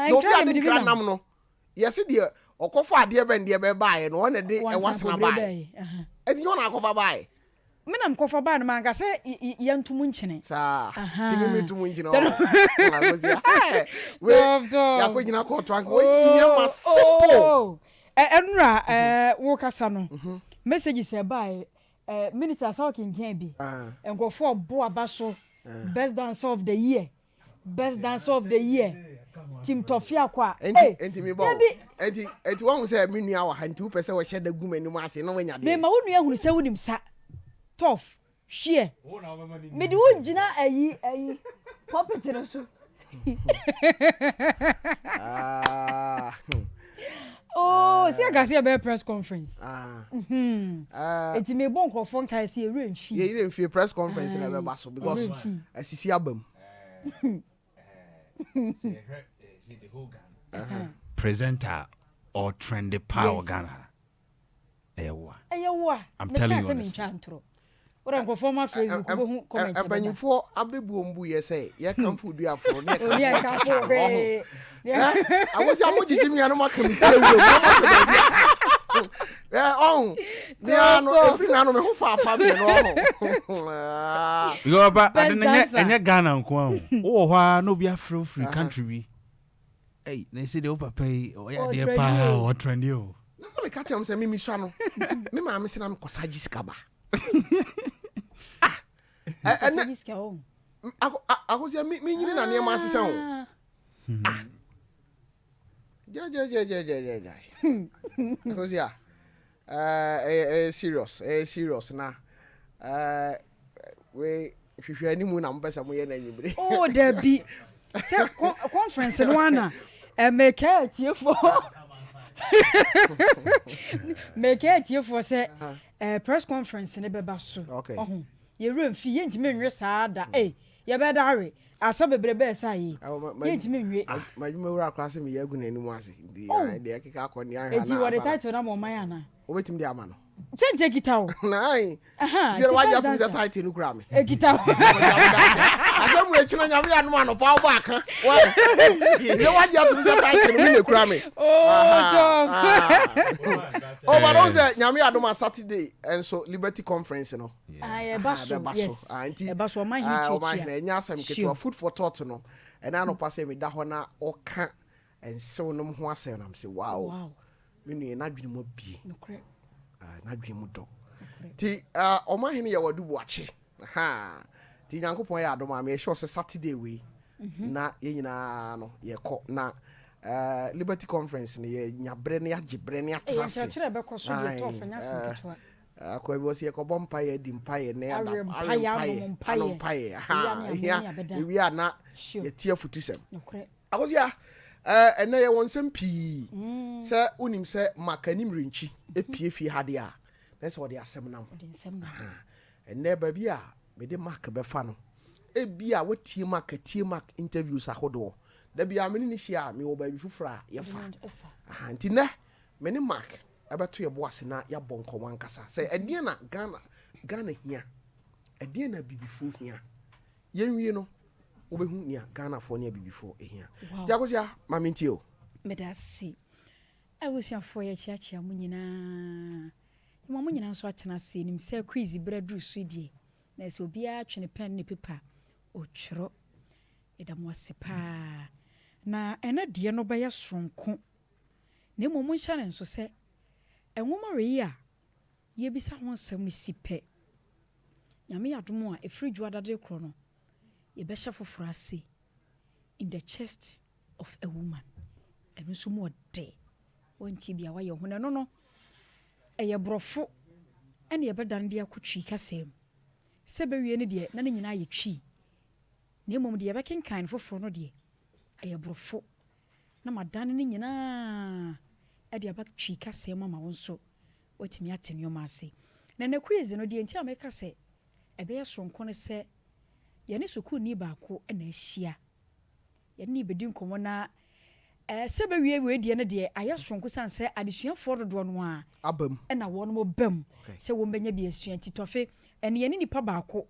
no be ade kra nam no yes de okofa ade ben de be baaye no one de e wasena baaye eti you na akofa baaye me nam kofa baaye no manka se yantumu nchene sa tibi me tumu nchene o agozi we yakogina ko to anko inyama simple enra wo kasa no message say baaye minister talking can be enkofo bo abaso best dancer of the year Team Tofiakwa enti me bo enti won say me nua wa hanti wo pese wo hye da gu mani mu ase no wanya de me ma wo nua hunu se wonim sa tof hye me di wo gina ayi puppet no so oh see agasi be press conference enti me bon krofo nkai se remfi press conference na be baso because asisi abam see the whole Ghana presenter or trendy power Ghana. Eyewa. I'm telling you. What I'm performer phrase ko comment. Abanyifo abebuombu ye say ye kan food you afro na kan. Yeah, kan food. I was amojiji mi anu makamiti ewo. On. Dia no efi na no me ho fa me no ho. Yo ba anya Ghana nko an. Wo ho no be afro free country bi. Hey, they say the papa o ya de pa o trendy o. Na so me catch am say me swa no. Me ma me se na me kosaji skaba. Ako say me nyini na ne ma asesa o. Ja. Ako say serious na we hwehwe ani mu na mpesa mo ye na nyibre. Oh there be say conference no ana make it for make it for say press conference ne beba so ye remfi ye ntime nwe saa da ye be dare asa bebrebe esa yi ye ntime nwe majuma wura kwase me yagu na animu ase de akeka akoni ahana eti what the title na mo man ana obetim de ama no sente gitawo nai de waje atum de title no kura me gitawo asa mu echina nyame ya no ano pa ba aka ye waje atum de title no me kura me oh but on say nyame ya do Saturday and so Liberty Conference no yes o man here nya asem keto food for thought no and I no pass me da ho na oka and so no ho asem na say wow me nu na dwene mo bi na dwene mu do ti o man here ye wadu boache ti nyankopon ya adom am ye sure Saturday we na ye nyina no ye ko na Liberty Conference ni ye nyabre ne agibre ne atrase kire be ko so ye to fanya sinketo akwa bi osi ko bompa ye di mpaye ne ada mpaye wi ana ye tie futusem akosia ene ye wonsem pi se unim se makanim renchi epie fie hade a na se ode asem nam ene ba bi a me de mark be fa no e bi a watie mark interviews ahodo da bia me ni hia me wo ba bi fufura ye fa nti ne me ni mark abato ye boase na ya bonko wankasa say edie na Ghana hia edie na bibifo hia yenwie no obehu nia Ghana fo ne bibifo ehia jagosia mamenti o medasi awusiafo ye chiachia munyina munyina nso atena se nim se quiz bradru sudie na se obia twene pen ne paper otworo edamwase pa na ena de no ba ya sonko ne momu nhyane nso se enwoma reyi a ye bisa ho nsam sipe nyame yadom a efridju adade kro no ye be hye foforo ase in the chest of a woman eno so mo de wonti bia wa ye ho ne no eye brofo ene ye bedan de akotwi kasem se be wie ne de na ne nyina ye twi ne mom de ye be kenkan foforo no de eye brofo na madane ne nyina ade abakwi kasem mama wonso watimi atenyo maase na na quiz no de enti ameka se ebe ye sonko ne se ye ne soku ni baako na ahia ye ne bedi nkomo na se be wie de ne de aye sonko sanse adesuafo dodo no a abam na won mo bam se won benya bi asua titofe ene ye ne nipa baako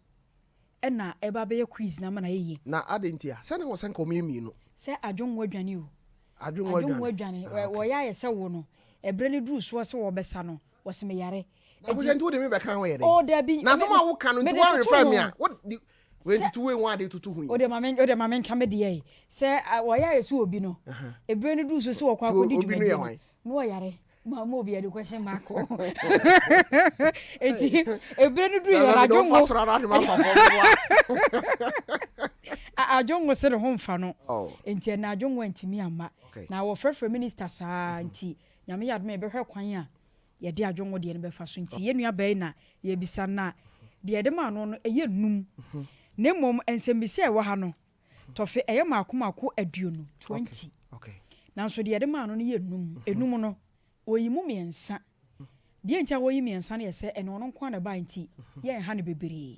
na eba be ye quiz na mana ye na adentia se ne wo sanko me mi no se adwonwo adwane o adwonwo adwane wo ya yese wo no ebre ne duru so se wo besa no wo se me yare abuja nti wo de me be kan wo yare o da bi na so ma wo kan nti one refer me a what we nti we one dey tutu hu o de ma men kan me de yi se wo ya yese obi no ebre ne duru so se wo kwa akodi dwuma no wo yare ma obi ade question mark eti ebre ne duru yare adwonwo adwonwo se de ho mfa no enti na adwonwo ntimi amma na wo frefre minister saa nti nyame yadme e behwe kwan a ye de adwonwo de ne befa so nti ye nua bai na ye bisa na de de ma no no eye num ne mom ensembise e wo ha no tofe eye makomako aduonu 20 na so de de ma no no ye num enum no oyimu miensa de ntia woyi miensa na ye se eno no nkwa na ba nti ye ha ne bebere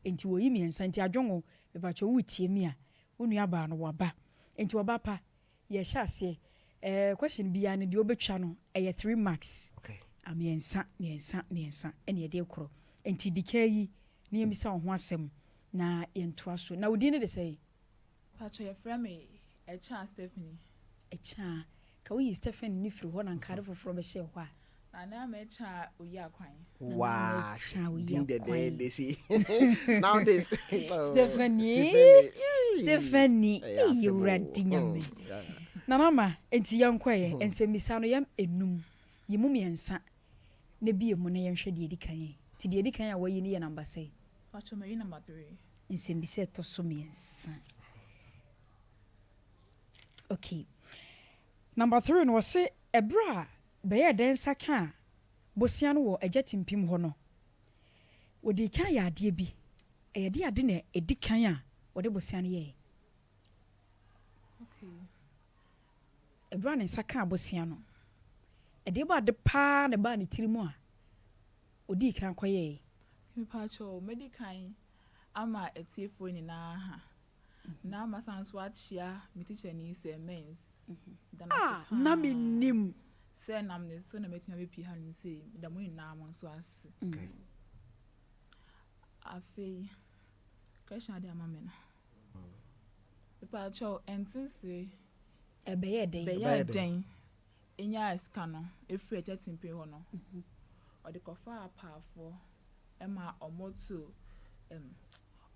nti woyi miensa nti adwonwo be ba cho wutie mi a onua ba no waba nti waba pa ye hya ase question bia ne de obetwa no 3 marks amiensa ene de kro enti dikayi ne yemisa ho asem na yentoa so na odi ne de sei pacho ye frame e cha Stephanie ka we Stephanie ni firi ho na nkare foforo be hye ho a na me cha oyi akwan wow din de see nowadays Stephanie you ready nyame na mama enti yankwaye ensemisa no yam enum yimu miensa na bie mu na yenhwe de edikan ti de edikan a wayi ne ye number 3 pacho me number 3 ensembisa to so miensa okay number 3 no se ebra be ye den saka bosia no wo agatimpim ho no wodi kan ya ade bi e de ade na edikan a wode bosia no ye okay ebra ne saka abosia no e de ba de pa ne ba ne tirimu a odi kan koye me pacho medical ama etiefo ni na ha na masanso achia me teacher ni se mens na menim se nam ne so na metima be pi ha ni se da mo na mo so ase afei question ade ama me na me pacho entinse be ye den enya iska no efri echa simpe ho no odi kofa apafo ema omoto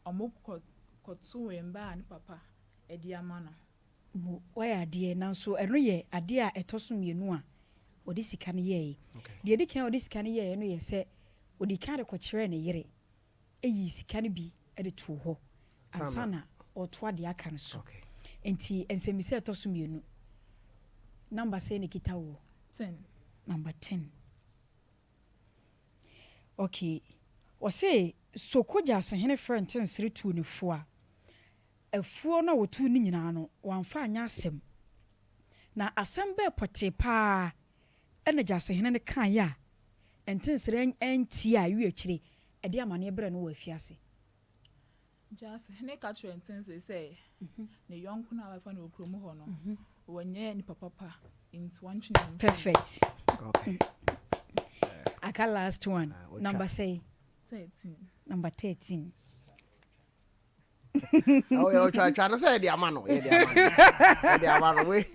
omokoto emba ni papa edi ama no why ade na so eno ye ade a etoso mienu a odi sika ne ye de edi kan odi sika ne ye no ye se odi kan de ko kire ne yire eyi sika ne bi ede to ho ansana oto ade aka ne so enti ensemise etoso mienu number say ne kita wo 10 number 10 okay o say sokoja asehene friend 10 siri tu ne fo a afuo na wotu ni nyina no wamfa anya asem na asem be pote pa ene jasehene ne kan ya enten sire enti a wi akire e de amane bre no wa afiase jasehene ka tro enten so say ne yonko na wa fa na okromu ho no wonye ni papa into one tune perfect okay aka last one number say 13 number 13 oh yo try na say the amano we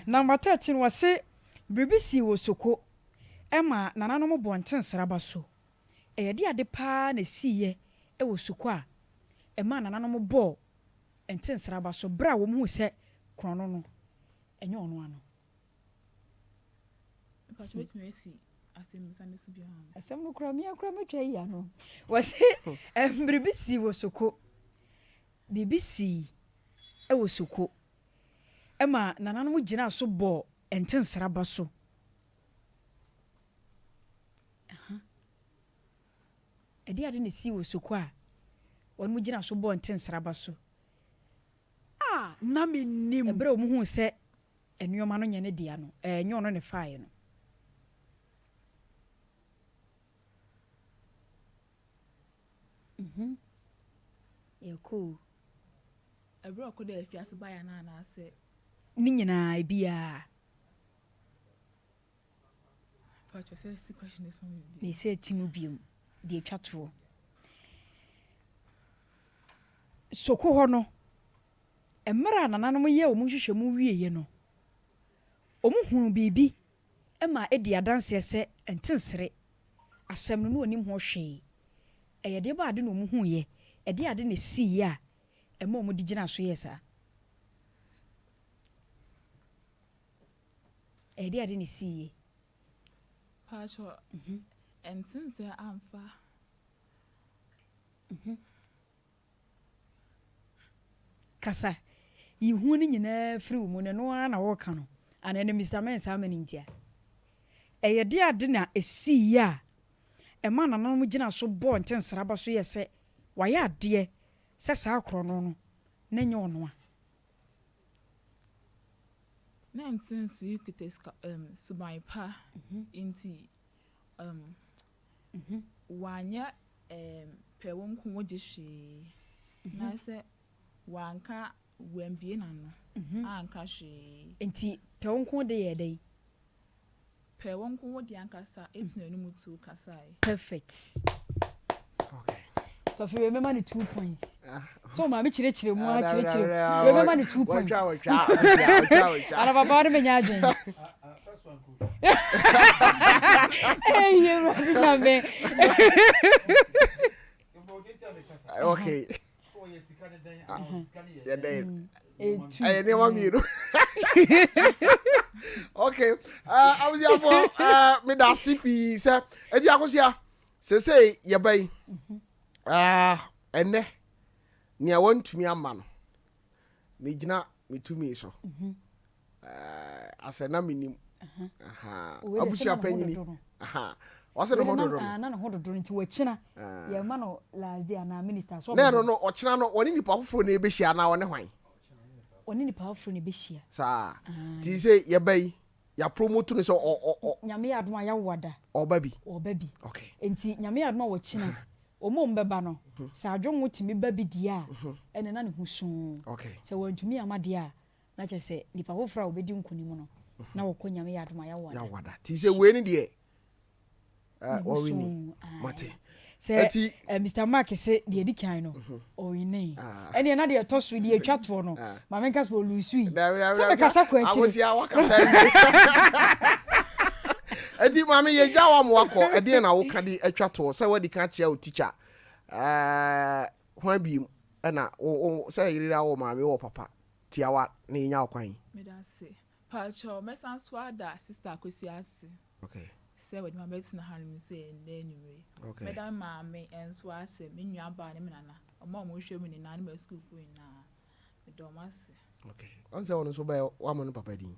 number 13 was say BBC wo soko ema nananom bonten sraba so e de ade pa na siye e wo soko a ema nananom bo enten sraba so bra wo mu se krono no enye ono ano pa chwet me si asem sane su bia asem no kra me twa yi ano was BBC wo soko BBC e wo soko ema nananom gina so bo enten sraba so edi ade ne si wo soko a won mu gina so bo enten sraba so na menim ebre o mu hu se enuoma no nyene dia no enyo no ne faaye no cool ebre ko de afiase baya na na ase ni nyina bia but you say question is one me say timu biom de twato soko ho no emra nananom ye wo hwehwɛ mu wieye no omu hunu bibi ema edi adanse ese entensere asɛm no onim ho hwee ɛyɛ de ba ade no mu hu ye ɛde ade ne si ya ɛma omu di gina so ye sa ɛde ade ne si ye pacho entense amfa kasa ihu ni nyina firi mu ne no na wo ka no ana ne Mr. Mensa amanintia ɛyɛ de ade na esi ya ɛma nananom gina so bɔ ntensra ba so yɛ sɛ wayɛ ade sɛ saa akro no na nyɛ ono a na ntense yikute suban pa inti wanya pewonku woje hwe na sɛ wanka wambie na no anka hwe enti pewonku de yɛ dai pewonku wodi ankasa etuna no mutu kasai perfect okay Tofi we mema ni 2 points so ma me chire mu a chire we mema ni 2 points ara baba de menya adwen first one cool eh you right me okay so yes sikane dan ya dan ay ne wa miru okay I was here for me da CP say edi akosia say ye bai ene nia wantumi ama no me gina metumi so asena menim abusia panyini wase no hododo na no hododo nti wachina ye ma no last day na minister so no ochina no woni nipa foforo na ebehia na woni hwan oni nipa foforo na ebehia sa ti say ye bai ya promote no so nyame ya adoma ya wada obabi okay enti nyame ya adoma wachina omo mbeba no sa adwonwo timi babi dia ene na ne husu okay se wantumi amade a na che se nipa hofra obedi nkonimu no na wokọ nyame ya adoma ya wada ti se we ni de o wini mate se Mr. Mark se de edikan no o wini ene na de toso de atwato no ma menka so lusu se me kasa ko achi awosia wakasa edi mama ye jawa mo akọ ede na wo ka di atwato se wadi ka chia o teacher hwan bi na o se yirira wo mama wo papa tiawa na nya okwan me da se pacho mesan swada sister akosi ase okay se wadi ma betina hanim se na anyway okay madam mama enso ase me nua ba ne menana omo mo hwe mu ni na na school fu na me do ma se okay on se won so ba wa mo no papa din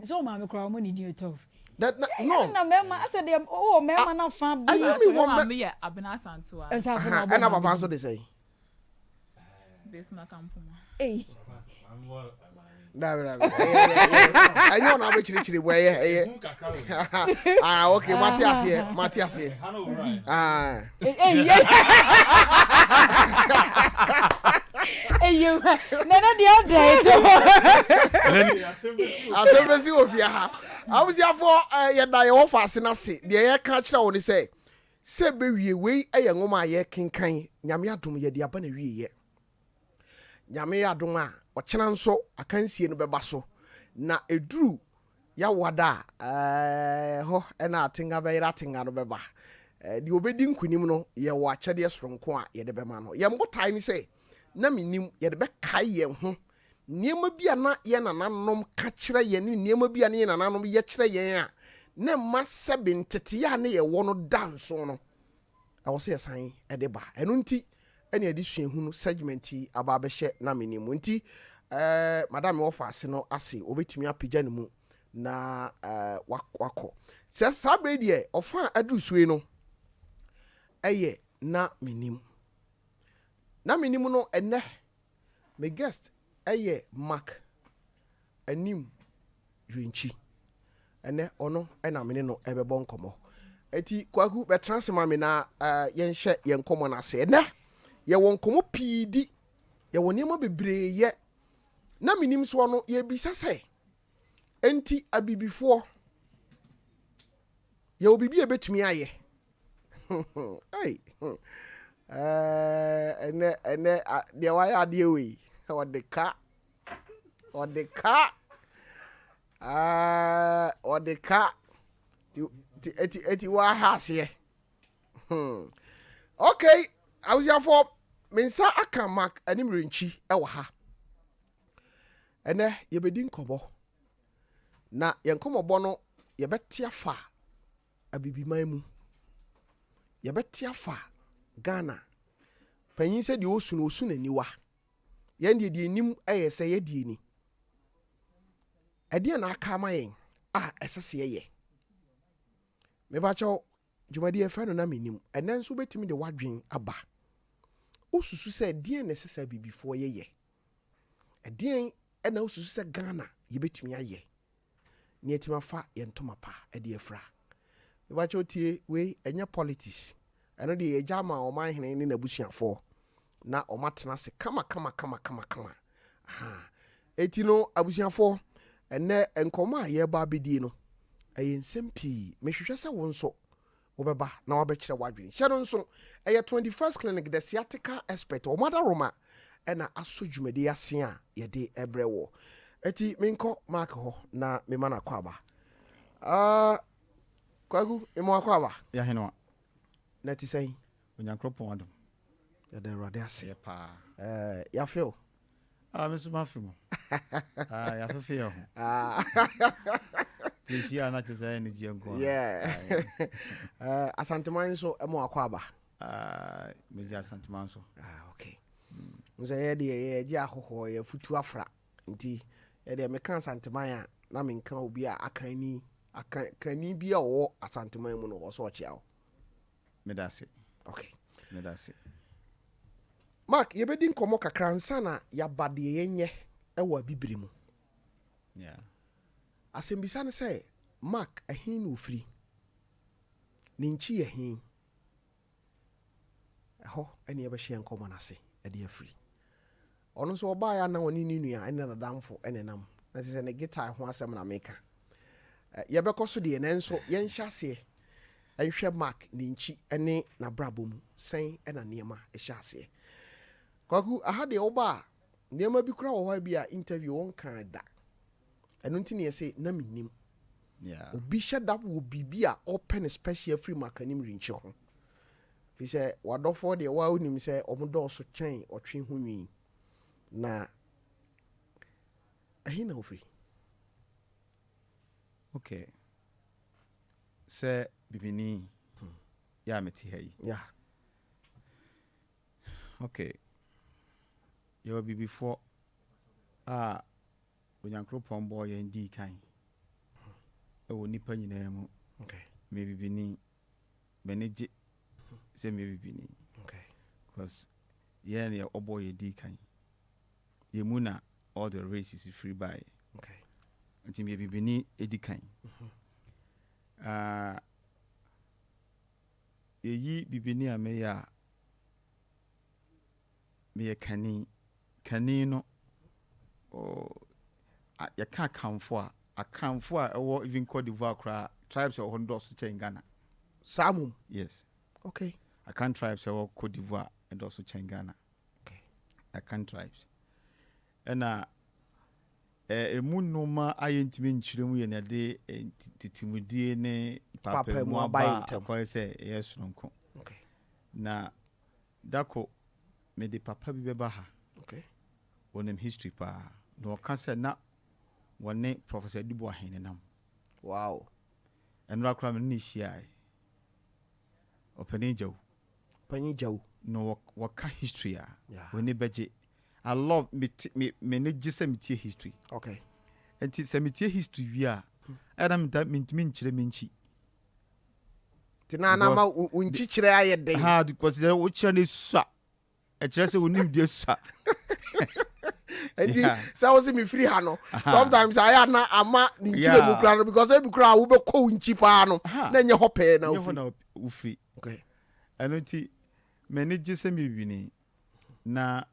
so mama kra mo ni di tof that no na mema ase de o mema na fa bi me ya abena santo a na papa so de say this ma kampuma eh da anyo na be chiri boy okay Matias you nana di update asembesi ofia ha awusia for ye da ye wo fase na se de ye ka kira wo ni se be wie wei eye ngoma ye kenkan nyame adom ye de aba na wie ye nyame adom a ochena nso akansie no beba so na eduru ya wada ho na atenga be ratenga no beba di obedi nkunim no ye wo akyede soronko a ye de bema no ye mbotai ni se na menim ye de be kai ye ho niema bia na ye nananom ka kire ye ni niema bia na ye nananom ye kire ye a na ma sebe ntete ya na ye wo no danso no awo se yesan e de ba eno nti ene adi suahunu segment aba behye na menim nti madam wo faase no ase obetumi apagya ne mu na wakọ se sabre de ofa adu sue no eye na menim no ene me guest eye Mark anim Dwenchi ene ono ena mene no ebebo nkomo eti kwaku be transfer me na yenhye yenkomo na se ene ye won komo pidi ye woniema bebre ye na menim so no ye bisa se enti abibifo ye obibi ebetumi aye hey ene de why ade we o de ka o de ka ti wa hase okay awusiafo mensa aka mark animrenchi e wa ha ene yebedi nkobo na yenkomobo no yebetia fa abibiman mu yebetia fa Ghana panyin se de osu na niwa yen de enim eyese ye de ni ade na aka mayen esese ye me ba cho dwumadi efa no na menim enen nso betimi de wadwen aba osusu se de na esese bibifo ye ade ena osusu se Ghana yebetimi aye ni etima fa yentoma pa ade afra me ba cho tie we enya politics eno de ye jama o man hene ni nabusuafo na o matena se kama eti no abusuafo ene enkoma ye ba bedi no ayensem pi mehwehwe se wo nso obeba na wabekire wadwen hye no nso 21st clinic the sciatica expert o mother roma ena aso dwumade ase a ye de ebrewo eti menko mark ho na me mana kwaba kwagu emo akwaba ya heno na ti sai onyankropon adom ya de rode ase pa ya feel me so ma feel ya feel ho Tishia na tisa ni jienko asanteman so emo akwaba me ji asanteman so okay nze ye di ahoho ye futu afra nti ye de me kan asanteman a na me kan obi a akani bi a wo asanteman mu no wo so chia o me da se okay me da se Mark ye bedi nkomo kakra nsa na ya bade yenye ewa bibiri mu yeah asembisa ne say Mark ahin no free ninchi ye hin ho ene ye be hye nkomo na se e de free ono so oba ya na woni ni nua ene na damfo ene nam na se ne guitar ho asem na meka ye be koso de ne nso ye nhase ehwe Mark ninchi ene na brabo mu sen ena niema ehase kwaku aha de oba niema bi kura wo ha bi a interview won kan da eno ntini ye say na menim yeah obi sheda wo bibia open special free Mark anim rinchi ho fi say wadofo de wa onim say omodo so twen otwe ho nwi na ahina ofri okay se bibini ya meti hai yeah okay yo bibifo onyankropon boy ndi kan ewo nipa nyina mu okay me bibini beneje se me bibini okay because yeah ya oboy di kan yemuna all the races free by okay nti me bibini edi kan yeyi bibini a me ya me kani no ya ka kanfo a ewo even Cote d'Ivoire kra tribes o hondo so chen Ghana samum yes okay I can tribes o Cote d'Ivoire and also chen Ghana okay I can tribes ena emunoma ayentimi nchiremu ye na de titimudie ne papa mu aba ko se yesunko okay na dako me de papa bi beba ha okay wonem history pa no ka se na wone professor Dubo ahenenam wow eno akra me ni hia opani jaw no waka history a woni beje I love me ne gise metie history okay enti se metie history wi a adam da mentimi nkyire menchi tina na ma unchi kire ayede ha because there wo kire ne sua e kire se woni die sua enti so was me free ha no sometimes I na ama ni nkyire mu kura because e bi kura wo be ko unchi pa no na nye hope na ufri okay enti me ne gise me wini na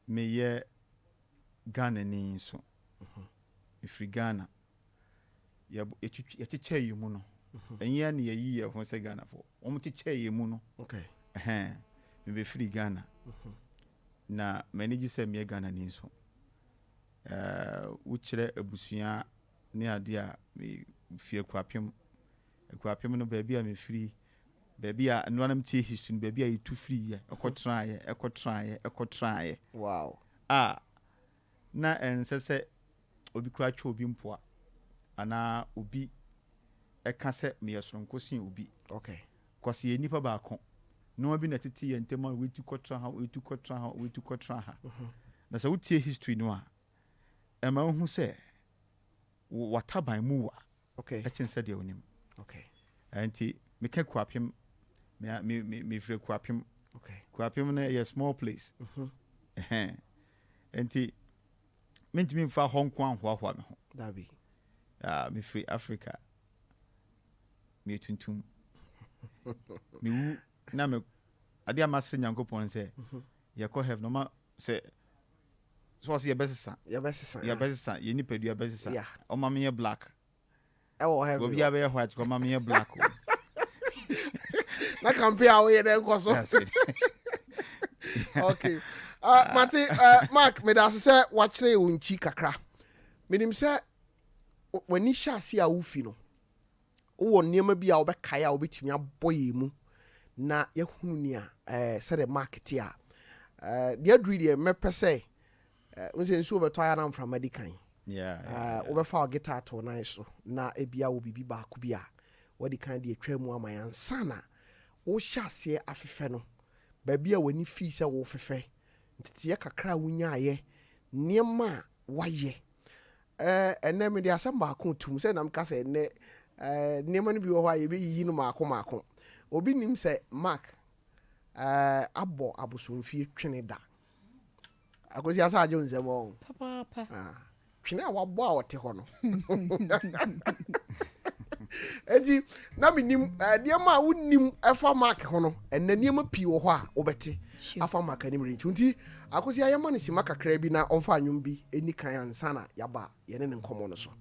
meye Ghana ni so ifri Ghana ya chiche yimu no enye na yeyi ye ho se Ghana fo omo chiche yimu no okay me be free Ghana na manage say me Ghana ni so uchire abusua ne ade a me fie kwapem no baby a me free baby a no anam tie history baby a you free ye ekotraye wow na ensese obi kura twa obi mpoa ana obi eka se me yesronko sin obi okay kwase ye nipa ba ko no bi na tete ye ntema wetu kotra ha na se wotie history no a ema hu se wataban mu wa okay e chense de onim okay anti me ke kwapem me free kwapem okay kwapem na a small place anti mentimi mfa honko anhoahwa me ho dabi me free Africa me tuntum me wu na me ade amasre nyankopon se ye ko have no ma se so was ye besesa ye ni pedua besesa o ma me ye black e wo have go bia be white ko ma me ye black na compare awo ye den koso okay Mati Mark me da se watchre unchi kakra menim se wani hyase a wufi no wo niema bi a obekae a obetimi aboye mu na yehunu ni a se the market a the adri de mepese unse nsu obeto aya na mfra medican obefa guitar to na so na ebia wo bibi ba ku bi a wodi kan de atwa mu amayan sana wo hyase afefe no ba bia wani fi se wo fefe ntete kakra wunya ye niema waye ene me de asem ba ko tum se nam ka se ne niema no bi wo hwa ye be yi no maako obi nim se Mark abo abosomfie twene da akosi asa ajo nzemo papa twene a wabo a wote ho no edi na minim niema a wonim efa Mark ho no enne niema pi wo ho a obete afa Mark anim rinchi nti akosi ayema ne sima kakra bi na onfa anwum bi eni kan ansa na yaba ye ne nkomo no so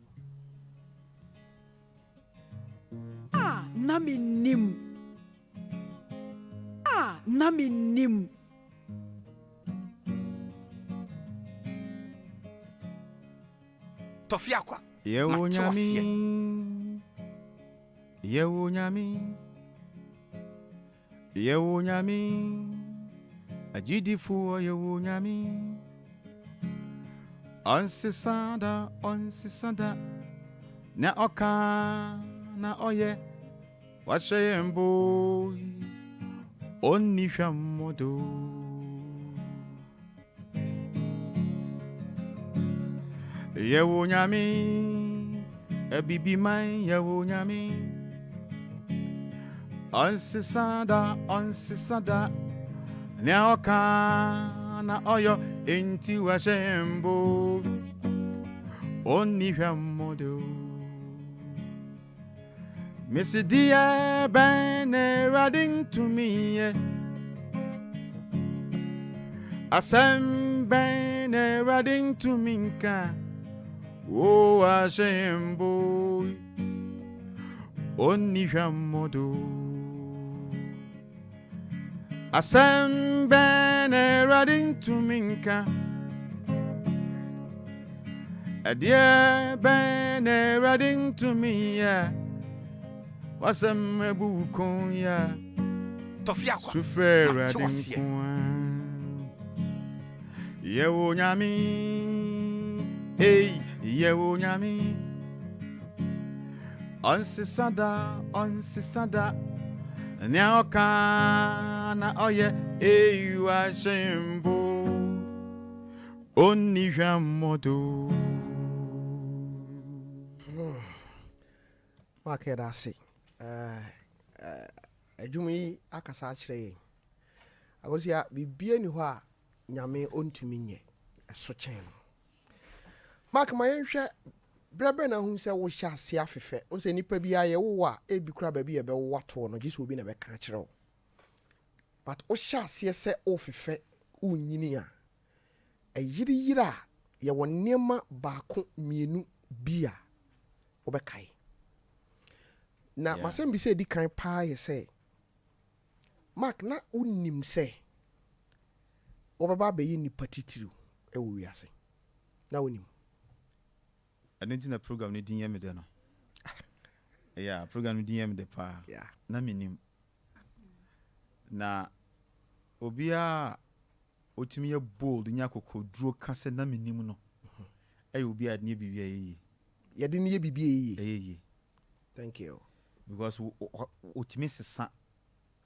na minim Tofiakwa yewo nyami ajidifu yewo nyami onsisanda na oka na oye washembo onni hwamodo yewo nyami ebibi man yewo nyami onsisanda na oka na oyo enti washembo onni hwamodo Missy dear bane riding to me Asem bane riding to minka Oh ashembo Onni hwamodo Asem bane riding to minka A dear bane riding to me Wasem ebukon ya Tofiakwa sufrera dinkwa yewo nyami yewo nyami onsisada nyaoka na oye wa shembo onni hwamodo makeda se adwumi akasa akire yen agosia bibie ni ho a nyame ontumi nye eso chen no Mark mayenhwe brebe na hu se wo hya ase afefe o se nipa bia ye wo a ebi kura ba bi ye be wo wato no gise obi na be ka akire wo but o hya ase se o fefe unyini a eyiriyira ye wonema baako mienu bia obekai na masem bi se di kan pa ye se Mark na unim say obaba be yi nipa titiriw e wo wiase na unim ɛno na program no din yɛ me de no yeah program no din yɛ me de pa yeah na menim na obia otimi yɛ bold nya kokoduro ka sɛ na menim no ɛyɛ obia ne bibia yɛ yɛ de ne yɛ bibia yɛ thank you because otimi sesa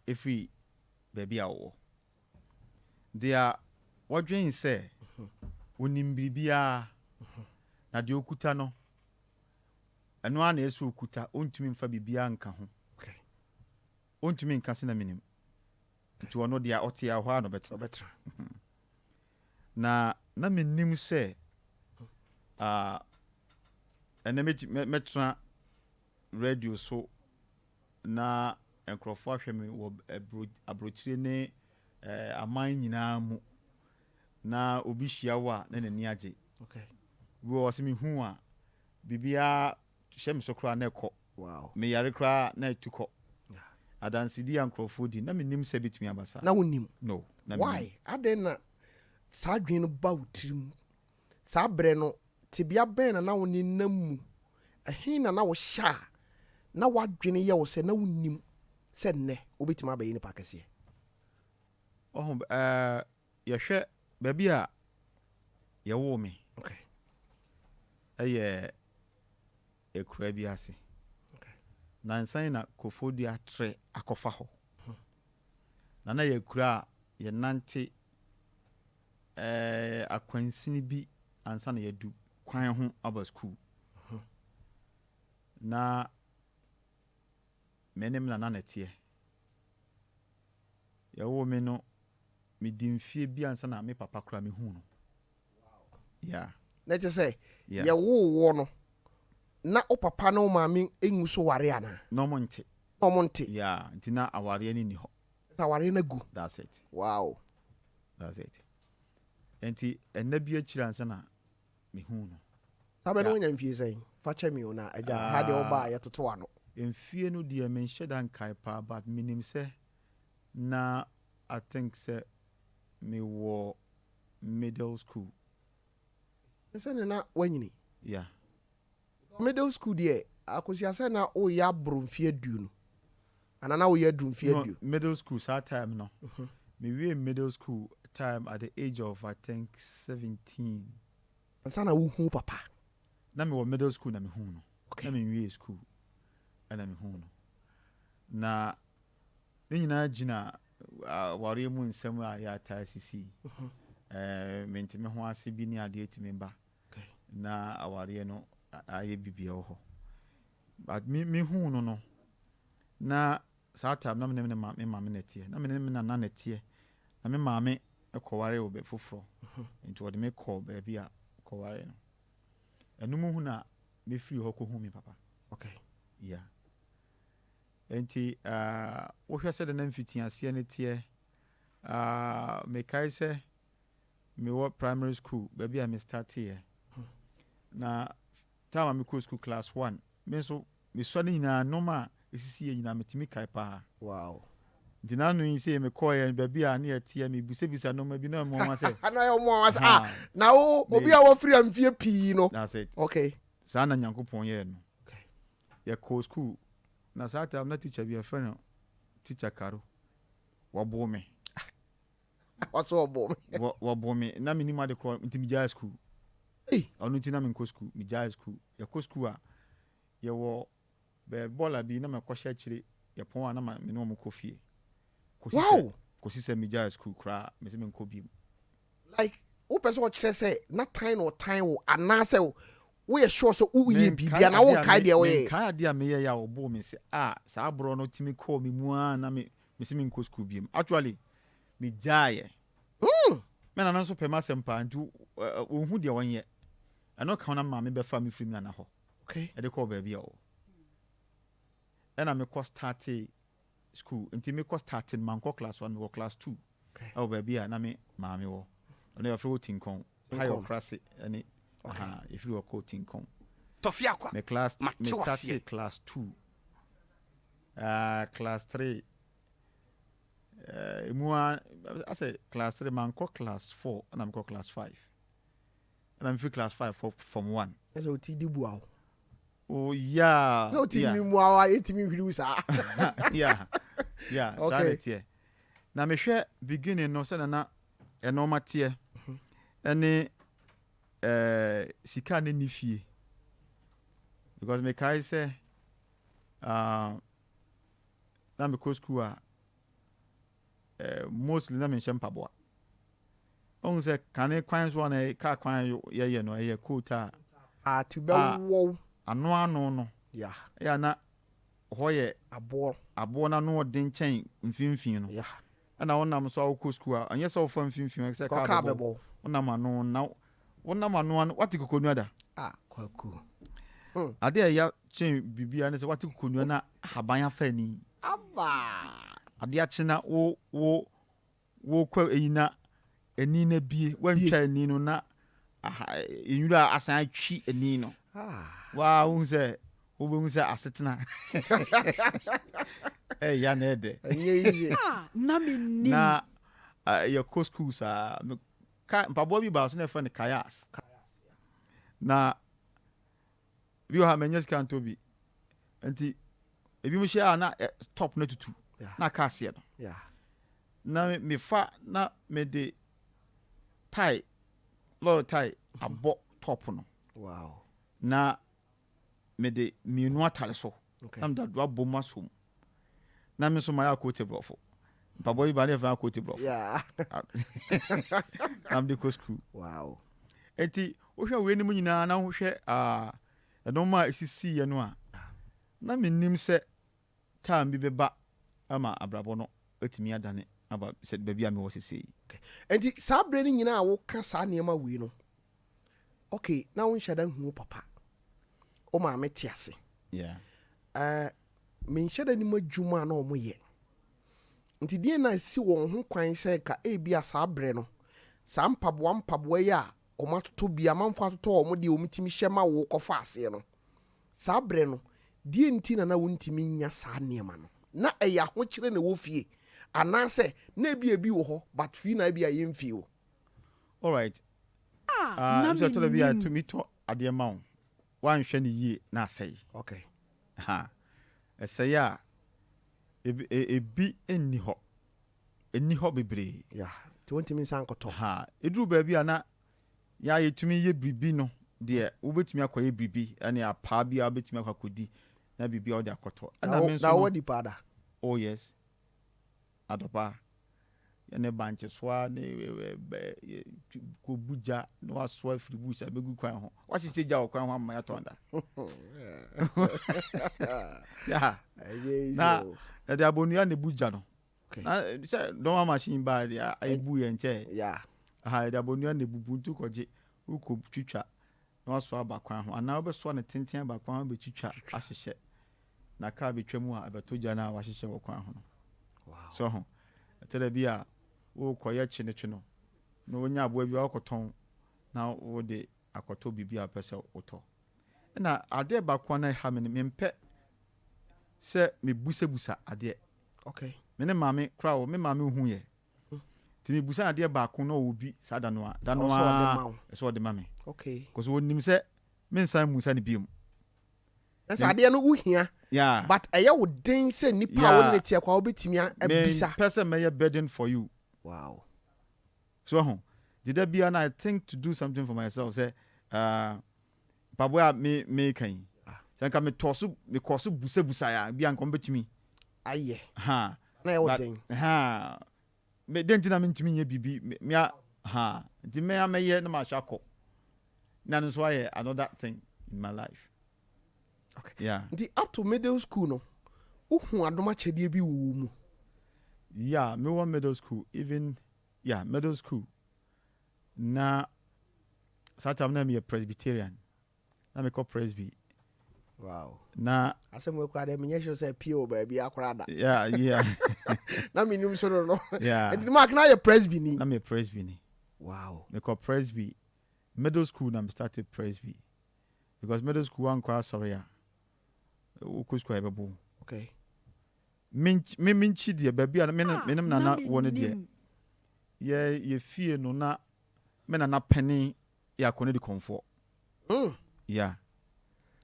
every baby awo dia wadwen sɛ onim bibia na de okuta no ɛno ana ɛsɛ okuta ontumi mfa bibia nka ho okay ontumi nka sɛ na menim nti ɔno de a ɔte a hɔ a no betra na menim sɛ ɛna metra radio so na nkrɔfo ahwɛ me wɔ abrokyire ne aman nyinaa mu na obi hyia wo a na n'ani agye okay wo ɔsɛ me hu a bibia hyɛ me so kora na ɛkɔ wow me yare kora na ɛtukɔ adansidi ya nkrɔfo di na menim sɛ bitumi abasa na wonim no na why aden na saa dwen no ba wotrim saa bre no tibia ben na woni namu ɛhin na wo hya na wadwene yɛ wo sɛ na wonim sɛ nnɛ obetima abayi ne pakɛse oh yɛhwɛ baabi a yɛwo me okay ɛyɛ ekura bi ase okay na nsan na kofodi atre akɔfa hɔ na yɛkura yɛ nante akwansini bi ansa na yɛdu kwan ho aba school na menim na nanetie yɛwo me no me dimfie bi ansa na me papa kura me hu no yeah na je say yɛwo no na o papa na o maame engu so ware ana no monte yeah ntina aware ni hɔ aware na gu that's it wow that's it enti enna bi akira ansa na me hu no abe no nya mfie sɛn fa kyɛ mi ona agya ha de oba ya toto ano mfie no de me hyɛ dan kai pa but minim sɛ na I think sɛ me wɔ middle school sɛ na wanyini yeah middle school de akosia sɛ na o ya bro mfie du no ana na o ya du mfie du middle school that time no me we middle school time at the age of I think 17 ansa na wo hu papa na me wɔ middle school na me hu no okay na me we school ana me hu no na ne nyinaa gyina ware mu nsɛm a ya taa sisi me ntime ho ase bi ne ade etime ba na aware no ayɛ bibia wɔ hɔ but me hu no no na saa time na me maame netie na me na netie na me maame ekɔware wo be foforo nti wɔde me kɔ ba bi a kɔware no ɛno mu hu na me firi hɔ kɔ hu me papa okay yeah enti wo hwɛ sɛ de na mfiti ase ne tie me kai sɛ me wɔ primary school ba bi a me start here na time me go school class 1 me so me so ne nyina normal esisi ye nyina metimi kai pa wow dina no yin say me call ye ba bi a na ye tie me bisa normal bi na mo ma say na yo mo ma say na wo obi a wo free amfie pii no that's it okay sa na nyankopon ye no okay ye go school na sa time na teacher bi a friend no teacher Karo wabo me what's wabo me na me ni ma de call ntimi ja school onu tina me nko school mi ja school ye ko school a ye wo be bola bi na me ko hye kire ye pon a na me no mo ko fie ko si se mi ja school kra me se me nko bi like o person o kire say na time wo anase wo ye sure so wo ye bibia na wo kai de wo ye kai de me ye ya obo me se sa bro no timi call me mu a na me se me nko school bi actually mi ja ye me na so pema sempa ntu ohun de won ye ano ka na ma me be fa me free na ho okay e de call ba bia o na me ko start school nti me ko start in man ko class 1 me ko class 2 okay e ba bia na me ma me wo na ya fro tinkon high class any if you were quoting con Tofiakwa me class me start class 2 class 3 I say class 3 man call class 4 and I'm call class 5 and I'm free class 5 from 1. So TD buao. Oh yeah. So TD muawa etimi hwiru sa. Yeah. Okay. Tie. Na me hwe beginning no se na normal tie. Ene sika ne nifie. Because me kai say na me go school mostly na me mpaboa. On say kan e kwan so na ka kwan ye no ye quota to be wo ano no. Yeah. Ya na hoye abo na no den chen mfimfin no. Yeah. Na wonam so go school anya so fa mfimfin say ka bebo. Wonam ano na wonam ano what kokonu ada. Kwaku. Ade ya chen bibia ne say what kokonu na haban afa ni. Aba. Ade ache na wo kwa eyina eni na bie wantwa eni no na enwura asan atwi eni no. Wa wo say wo be say asetena. Ya na ede. Easy. Na Menim. Na your co school sa mpabo bi ba so na fa ne kayas. Na bi ha menyes kan to bi. Enti ebi mu share na top na tutu. Na kase no. Yeah. Na me fa na me de tie low tie abo top no. Wow. Na me de mienu atale so. Okay. Am da do aboma so. Na me so my quote brofo. Mpabo bi ba na fa quote brofo. Yeah. Am de co school. Wow. Enti wo hwe we ni mu nyina na wo hwe edoma esisi ye no a na Menim se time bi beba ama abrabo no etimi adane aba se baby a me wo sesei. Enti sabre ni nyina wo ka sa niema we no. Okay, na wo nhada hu papa. O ma meti ase. Yeah. Me nhada ni madwuma na o mo ye. Nti die na si won ho kwan se ka bi a sabre no. Sa mpaboa ya o matoto bia manfo atoto o mo de o mtimi hyema wo kofa ase no. Sabre no die nti na wo ntimi nya sa niema no. Na eya ho kire na wo fie. Anase na bi wo ho but fi na bi a yemfie wo. All right. Na so to be Menim. to me to ade ma wo. Wan hwe ne yie na asai. Okay. Asai a ebi enni ho. Enni ho bebre. Yeah. 20 minutes ankoto. Eduru ba bi ana ya yetumi ye bibi no de wobetumi akoye bibi ane apa bi a wobetumi akakodi na bibi a wo de akoto. Na wo di pada. Oh yes. Adopa. Ne banche swa ne ko buja no aswa firi buja begu kwan ho. Wa chiche ja kwan ho amma ya tonda. Yeah. Na de abonua ne buja no. Okay. Na don machine ba dia aibu ye nche. Yeah. De abonua ne bubuntu koje uko twitwa na waso abakwan ho. Ana obeso ne tenten abakwan ho be twitwa ahyehyɛ. Na ka betwam a abetoja na wahyehyɛ wokwan ho no. Wow. So ho. Tele bia wo koye chinechi no. No wonya aboa bi akoton na wo de akoto bibia pese oto. Na ade bakwan na ha me mpe se me busebusa ade. Okay. Me ne mame kra wo me mame hu ye. Ti me busa ade bakwan na obi sada no a so de mame. Okay. Cause wonim se me nsan musa ne biom. Esa ade no uhia. Yeah. But eya wo den se nipa wo ne tie kwa obetimi abisa. Person may burden for you. Wow. So did that be an I think to do something for myself say Pabwa me kan. Sanka me tosu me kosu busa ya bi anko betimi. Aye. Na e wo den. Me den tina me ntimi nya bibi me Di me ameye na ma shako. Na no so another thing in my life. Okay. Yeah. The up to middle school no. Uhu adoma chedie bi wo mu. Yeah, me one middle school, even middle school. Na sometimes na me a Presbyterian. Na me call Presby. Wow. Na asem we kwa de menye sure say pio ba bi akorada. Yeah. Na Menim so no. Yeah. And the mark na your Presby ni. Na me a Presby ni. Wow. Me call Presby. Middle school na me started Presby. Because middle school one class sorry ya. Uku school ebebo. Okay. minchi de baby and menem nana one de ye fie no na me nana penny ya kone de comfort yeah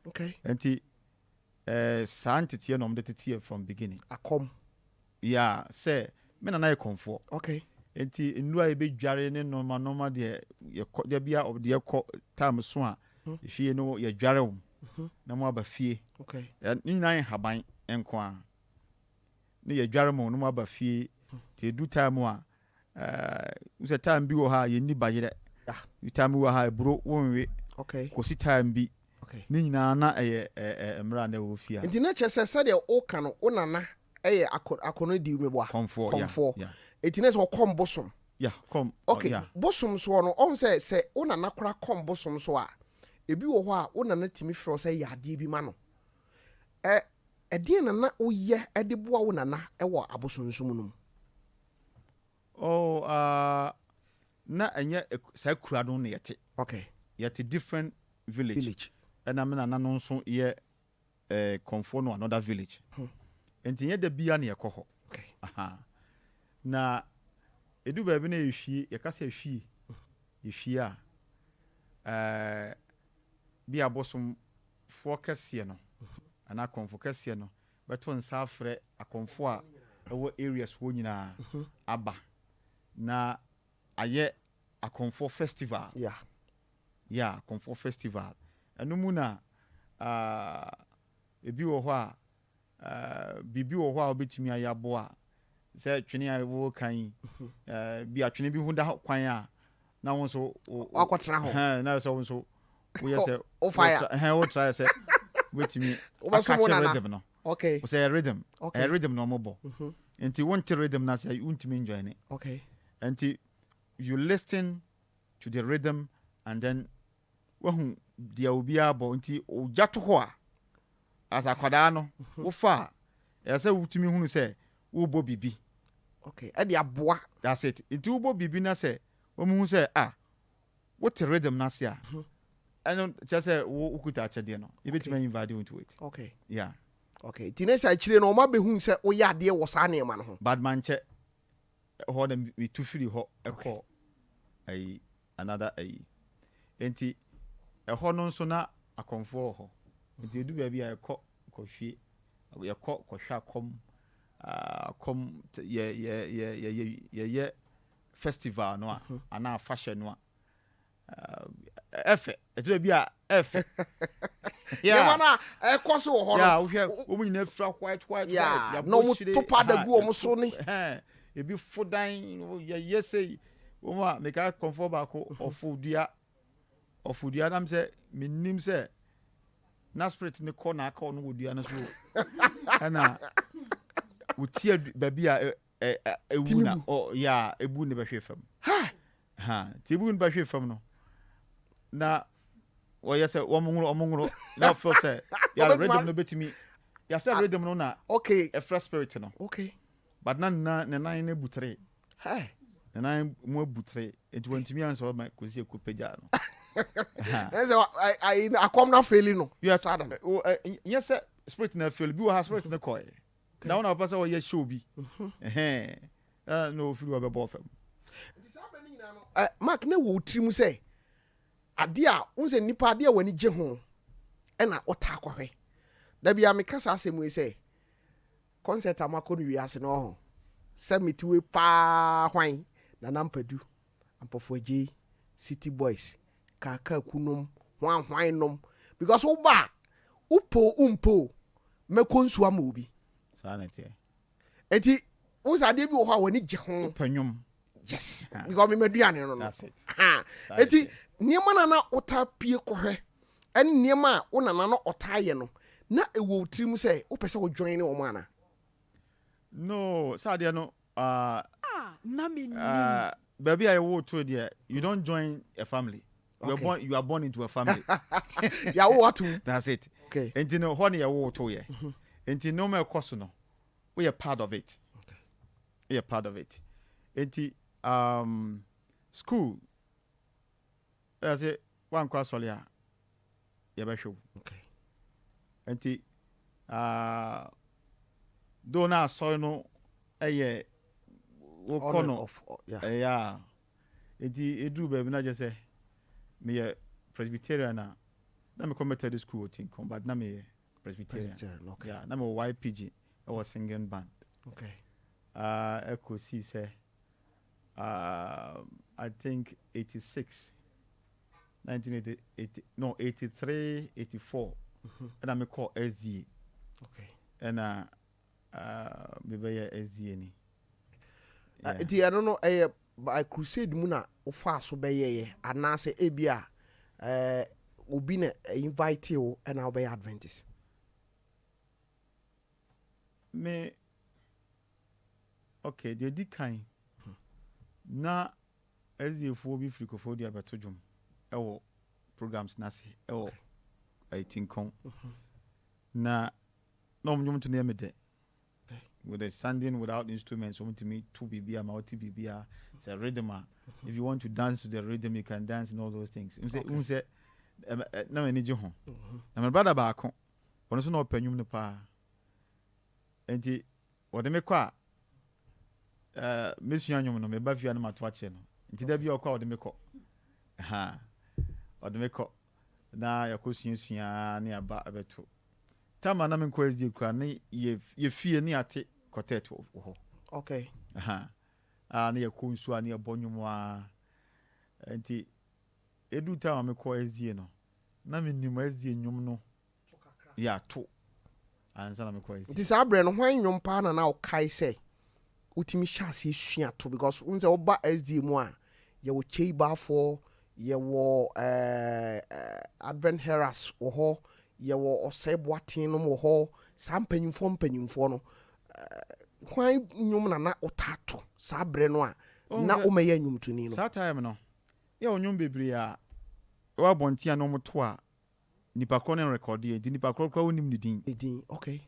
okay enti scientist no mde tete from beginning akom yeah say me nana ye comfort okay enti nua ye be dware ne normal de ye bia of de time so a fie no ye dware wo na mo aba fie okay ni nyina haban enko a ne ye dware mo no mo aba fie ti du time a usa time bi wo ha ye ni bayere time wo ha bro wonwe okay kosi time bi okay ni nyina na emra na wo fie nti na chese de o ka no onana akono di me boa comfort yeah etine se okom bosom yeah come okay yeah bosom so no on se onana kora kom bosom so a ebi wo ho a onana timi fro se yade bi ma no edin na oye ede boa onana wo abosonsum no na enye sa kura no na yete okay yete different village and amena na no nso ye comfort no another village enti ye da bia na yekoho okay aha na edu ba bi na yehwie ye kasa yehwie a bia bosom focus ye no ana comfort kase no beto nsa afre akomfo a ewo areas wo nyina aba na aye akomfo festival yeah comfort festival enu mu na ebi wo ho a bibi wo ho a obetimi ayabo a se twene a wo kan bi atwene bi hu da kwan a na won so akotena ho na so won so wo yese o fire wo try se wetimi akatche rhythm no okay wo say rhythm okay rhythm no mobo enti won te rhythm na say untimi enjoy ne okay enti you listen to the rhythm and then wahu dia obi abo nti ojato ho a asa kwada no wo fa ya say wutumi hunu say wo bo bibi okay e dia boa that's it nti wo bo bibi na say wo mu hu say what rhythm na say I don't just say wo kuta chede no e betime invite you into it okay yeah okay tinesa chire no ma be hu say wo ya de wo sa na ma no ho bad man che ho dem we tu firi ho e call ai another ai enti ho no nso na akomfo ho enti edu bia bia ko hwie ye ko hwa kom ye festival no ana fashion no efe edu bia efe yeah mana ekoso ho no yeah wo hwe wo nyina fra white yeah no mu topa da gu o mu so ni ebi fodan ye say wo ma make a comfort ba ko ofudua nam say menim say na spirit ne ko na aka no wodua no so ana wotie baby a ewu na yeah ebu ne behwe fam ha ti ebu ne behwe fam no na wo yes omungro na feel say ya rhythm no betimi ya say rhythm no na okay a fresh spirit no okay but na nine ne butre hey nine mo butre enti wantimi answer ma kosi ekopeja no I akom na failing no yes adam yes spirit na fail bi wo ha spirit na koy na one person wo ye show bi no feel we be both mark na wo trim say ade a unse nipa ade a wani je ho e na ota kwahwe da bia me kasa asemu e say concert amako no wiase no ho semitiwe pa hwan na nampadu ampofoje city boys kaka kunum hwan nom because uba umpo mekonsu ama obi sanete enti usade bi wo ha wani je ho panyum yes because me meduane no that's it enti niema na otapie kohwe en niema wonana no otaye no na ewo trim say wo pese wo join ne wo mana no sadia no na menim baby I wo to there you don't join a family you are born into a family ya wo atu that's it okay enti no ho ne ya wo to ye enti no me course no we are part of it okay we are part of it enti school as a one class solia ya be show okay enti do na so no eye wo kono yeah edi edu ba bi na je say me Presbyterian na me come Methodist school thing come but na me Presbyterian okay. Yeah, na me YPG I was singing band. Okay. Echo see say I think 86 1980 no 83 84 and I me call SDA. Okay. And me be SDA ni. I don't know by crusade muna ofa so be ye anase ebia obi na invite you and I'll be Adventist. Me okay, the di kan na SDA bi frikofo dia beto dwom ewo programs na se ewo I think na no mnyum to name de with the standing without instruments to me 2 BBA ma 3 BBA it's a rhythm. If you want to dance to the rhythm you can dance and all those things. You say na me je ho na me brother ba ko ono so na opanyum ne pa enti wode me kwa mesua nyum no me ba fia na mato ache no enti da bi okwa wode me ko wode me ko na yakosua na aba abeto tama na me ko SD kwa na ye fie ni ate quartet ho. Okay. Na yakonsu na yabonyum a enti edu tama me ko SD no na me nim SD nyum no ya to anza na me ko SD. It is abre no hwan nyum pa na o kai say utimi chance sua to because unze oba SD mu a ye wo cheiba for ye wo Advent Heras wo ho ye wo oseboaten no wo ho sampanyimfo no hwan nyum na otato sa abre no a na o meye nyum tuni no sa time no ye onyum bebre a wa bontia no moto a nipa kro no record e di nipa kro wonim ni din okay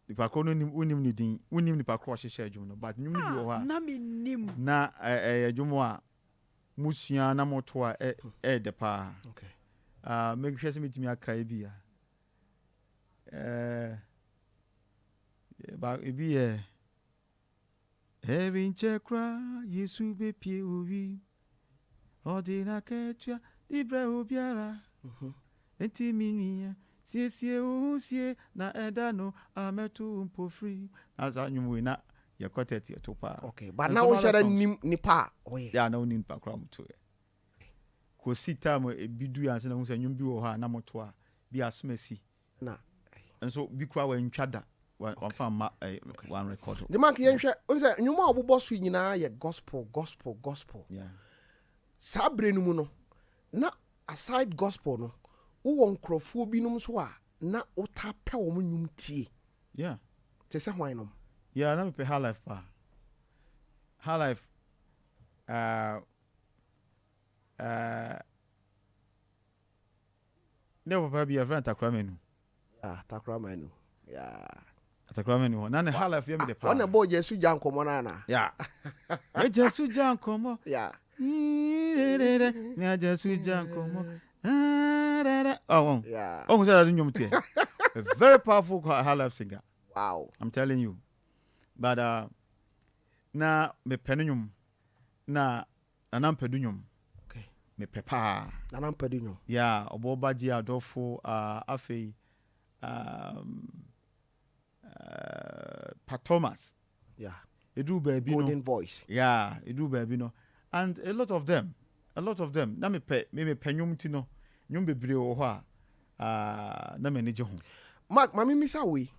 nipa kro no wonim ni din wonim nipa kro hyehyɛ adwum no but nyum bi wo ha na me nim na adwum a musua na moto a de pa okay make sure se mitimi aka bi ba bi Heaven chekra Yesu be pie owi odina ketua ibre obiara enti minia siesie usie na edano ametu mpofri asa nyumwe na ye quartet ye to pa okay but now we share nim nipa oye ya na nim pa kra moto ko sita mo ebidu anse na hu se nyum bi wo ha na moto a bi asomasi na enso bi kra wa ntwada one fan one record the man yenhwe unse nyuma obobọ so nyina ye gospel yeah sabre no mu no na aside gospel no wo nkrofo binum so a na utapɛ wo nyum tie yeah te se hwan no yeah na me pe high life pa high life ne papa bi a friend takramenu takramenu yeah takramenu na ne high life ye me de pa ona bo Jesu jankomo na yeah e Jesu jankomo yeah ne Jesu jankomo oh yeah oh say that nyum tie a very powerful high life singer. Wow, I'm telling you. But na me penunyum na anampedunyum okay me pepa anampedunyum yeah obobaji adofo afei Pa Thomas yeah edu baby no golden voice yeah edu baby no and a lot of them na me penyum ti no nyum bebre wo ho a na me nije ho mark mami misa we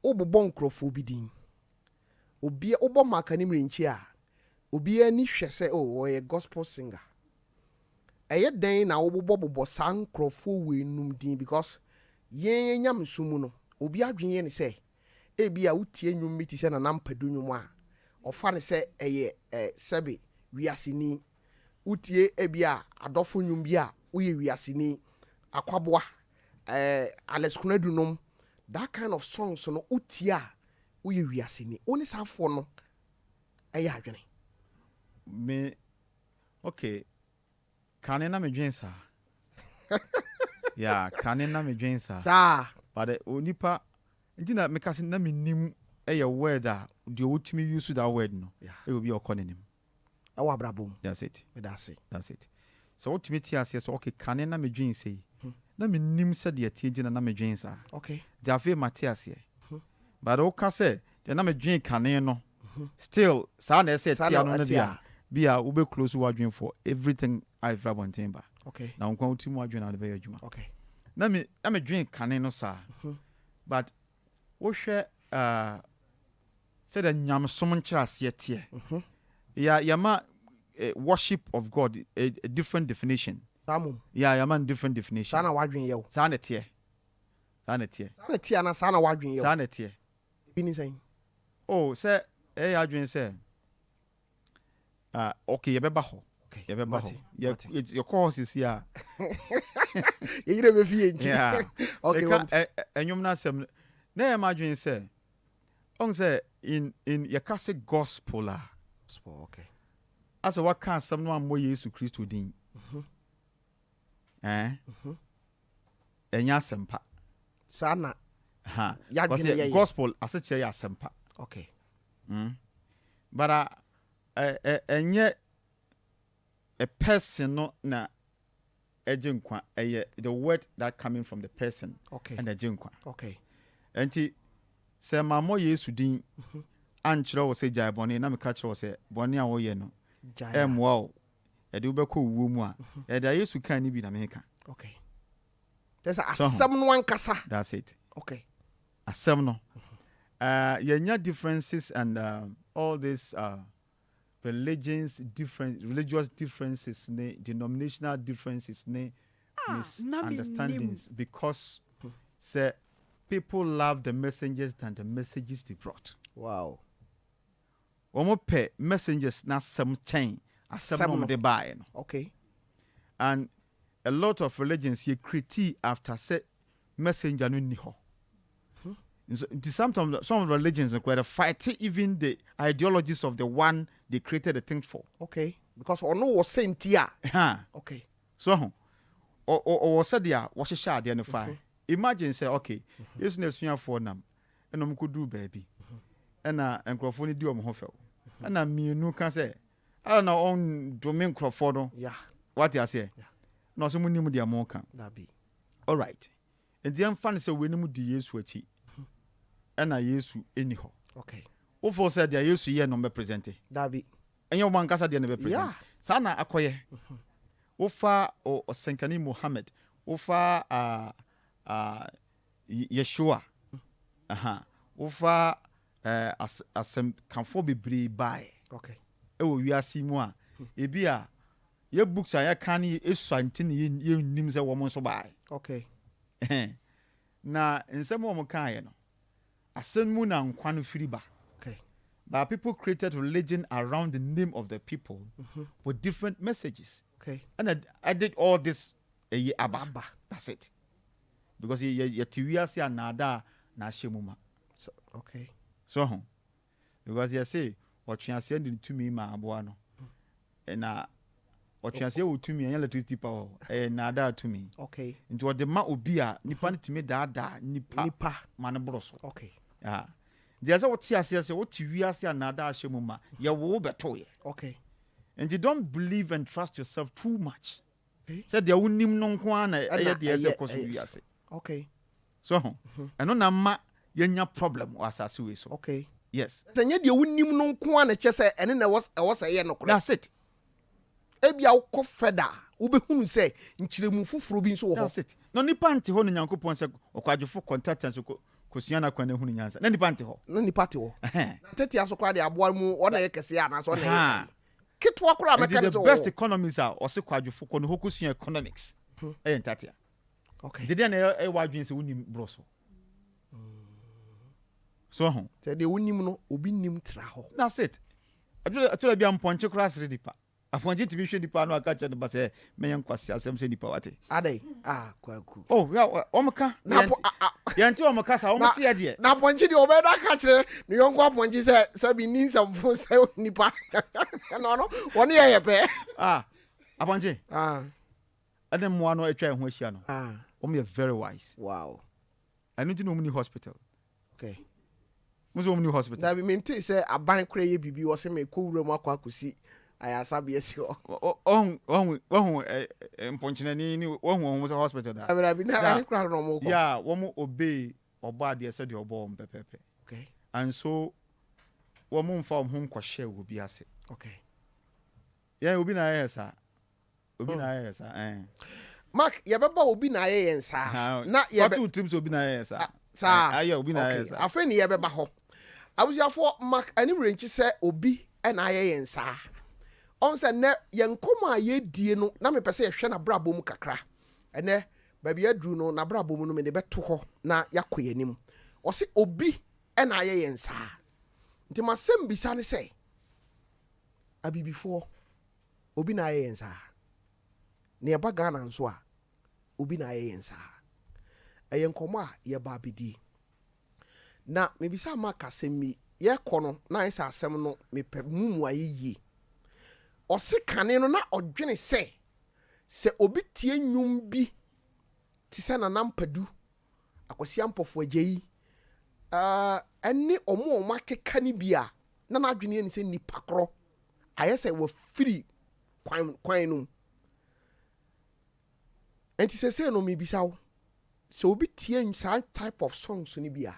obobọ nkrofo bi din obi obọ makanimre nchi a obi ani hwɛ sɛ oh a gospel singer ɛyɛ den na obobọ sa nkrofo we num din because yen nyam sumu no obi adwen ne sɛ ebi a utie nyum mi ti sɛ na nampadu nyum a ɔfa ne sɛ ɛyɛ sɛbe wiaseni utie ebi a adɔfo nyum bi a uye wiaseni akwaboa Alex Kunadunum that kind of songs no utie a uye wiaseni oni safo no ɛyɛ adwene me okay kanena me dwen sa yeah kanena me dwen sa sa but onipa Intina mekasi na menim a word that the ultimate use that word no. It will be your calling him. Awa brabum. That's it. That's it. So ultimately as yes okay can na me dream say. Na menim said the attention na me dream sa. Okay. The afi Matthias here. But okay say the na me dream can no. Still sa na say tia no na dia. Bia ube close to dream for everything I've rabon timber. Okay. Na nkwa ultimu adwin na be adwuma. Okay. Na me dream can no sa. But wo hwe said the nyam somon kira tie. Yama worship of God a different definition. Samu. Yama different definition. Sana wadwin ye. Sana tie na sana wadwin ye. Sana tie. Bini say. Oh, say adwin say. Okay, you beba ho. Okay. You beba ho. Your course is here. You never feel. Yeah. Okay. Enyum na sem na adwin say. On say in your classic gospel okay. As a what can someone more Jesus Christ din. Enya sempa. Sana. Ha. Ya gospel as a chair sempa. Okay. But enye a person no na ejinkwa the word that coming from the person. Okay. And ejinkwa. Okay. Enti se mamo Yesu din ankyerɛ wo sɛ gyae bɔne na meka kyerɛ wo sɛ bɔne a woyɛ no ɛmmoa wo ɛde wobɛkɔ wuo mu a ɛde Yesu ka ne bi na meka. Okay. There's asɛm no ankasa. That's it. Okay. Asɛm no yɛnya differences and all these religious differences ne denominational differences ne misunderstandings because say people love the messengers than the messages they brought. Wow. Omo pe messengers na some chain asem no de buy no. Okay. And a lot of religions here critique after say messenger no ni ho. Sometimes some religions are quite fight even the ideologies of the one they created the things for. Okay. Because ono was sent here. Okay. So or said there was a shade and fire. Imagine say okay, yes na sua for nam enom ko do baby. Ena enkrofo ni di om ho fel. Ena mienu ka say na on domain enkrofo no. Yeah. What you say? Yeah. No so munim dia mo kan. That be. All right. And the fan say we nim di Yesu achi. Ena Yesu eni ho. Okay. Wo for say dia Yesu ye no be present. That be. Enye wo mankasa dia no be present. Yeah. Sana akoye. Wo fa o Senkani Muhammad. Wo fa Yeshua. Ufa asem kanfo bebre bai. Okay. E wo wiase mu a ebi a ye books a ye kan esuante ne ye nim se wo mo so bai. Okay. Na nsem wo mo kan ye no. Asem mu na nkwa no firi ba. Okay. But people created religion around the name of the people with different messages. Okay. And I did all this ababa. That's it. Because you tiwiase anada na shemuma. Okay. So because you say what you say to me ma aboa no. Na what you say to me electricity power nada to me. Okay. Into what the ma obi a nipa ntimi da nipa man broso. Okay. Ah. There's what you say what tiwiase anada shemuma ye wo beto ye. Okay. And you don't believe and trust yourself too much. Okay. Said there unim no kwa na de koso wiase. Okay. So, and on a ma yenya problem was as we so. Okay. Yes. Senya de wonim no nko na kyese ene na was aye no kro. That's it. Ebia wo feda wo behunu se nkyiremu fufuro bi nso wo ho. That's it. No nipa nte ho no Nyankopon se okwadwefo contact ko kosua kwan ehunu nyansa. Na nipa nte ho. Na nipa te ho. Tete aso kwa de aboa mu ona ye kese ya na so na ye. Kitwa kura meka the best economists are ose kwadwefo ko no hokosua economics. Entatia. Okay. Did they wadwin se wonim broso. So ho. Say de wonim no obi nim tra ho. That's it. Atola bia mponche kura sere dipa. Afonje tibi hwe dipa no aka che no ba se meyen kwase asem se dipa wate. Adai. Kwaku. Oh, yeah, omka. Yanti omka sa omti ya de. Na ponche de obeda ka kire ne yonko aponche se bi nin samfo se nipa. No. Woni ye pe. Aponche. Adam mo ano atwa ho ahia no. You're very wise. Wow. I need to know many hospital. Okay. Muso new hospital. That be maintain say aban kra ye bibi wo se me ko wura mu akwa kusi ayasa be esi ho. Mponchina ni wo hospital da. Abira bi na ahe kra no mo ko. Yeah, wo obey obo ade se de obo mpepepe. Okay. And so wo mo mfa hom ko share wo bi ase. Okay. Yeah, obi na yesa. Obi na yesa. Mark, ye beba obi na ye yensa. Na ye be two trips obi na yesa. Sa. Aye, obi na yesa. Afa ni ye beba ho. Abusiafo Mark anim renchi se obi na ye yensa. On se ne yenkoma ye die no na me pese ye hwe na brabo mu kakra. Ene ba bia dru no na brabo mu no me de beto ho na yakoye nim. O se obi na ye yensa. Nti masem bisa ne se abibifo obi na ye yensa. Ne yɛba Ghana nso a obi na ayɛ yɛn saa ɛyɛ nkɔmɔ a yɛba abɛdi na mebisa ma kasɛm mi yɛkɔ no na ayɛ sɛ asɛm no mepɛ mumu ayɛ yie ɔse kane no na ɔdwene sɛ obi tie nnwom bi te sɛ nanampadu akwasi ampɔfo agya yi ɛne ɔmo akeka ne bi a na n'adwene yɛ ne sɛ nipa korɔ ayɛ sɛ wɔfiri kwan no enti sese no mebisa wo so obi tie some type of songs ni bia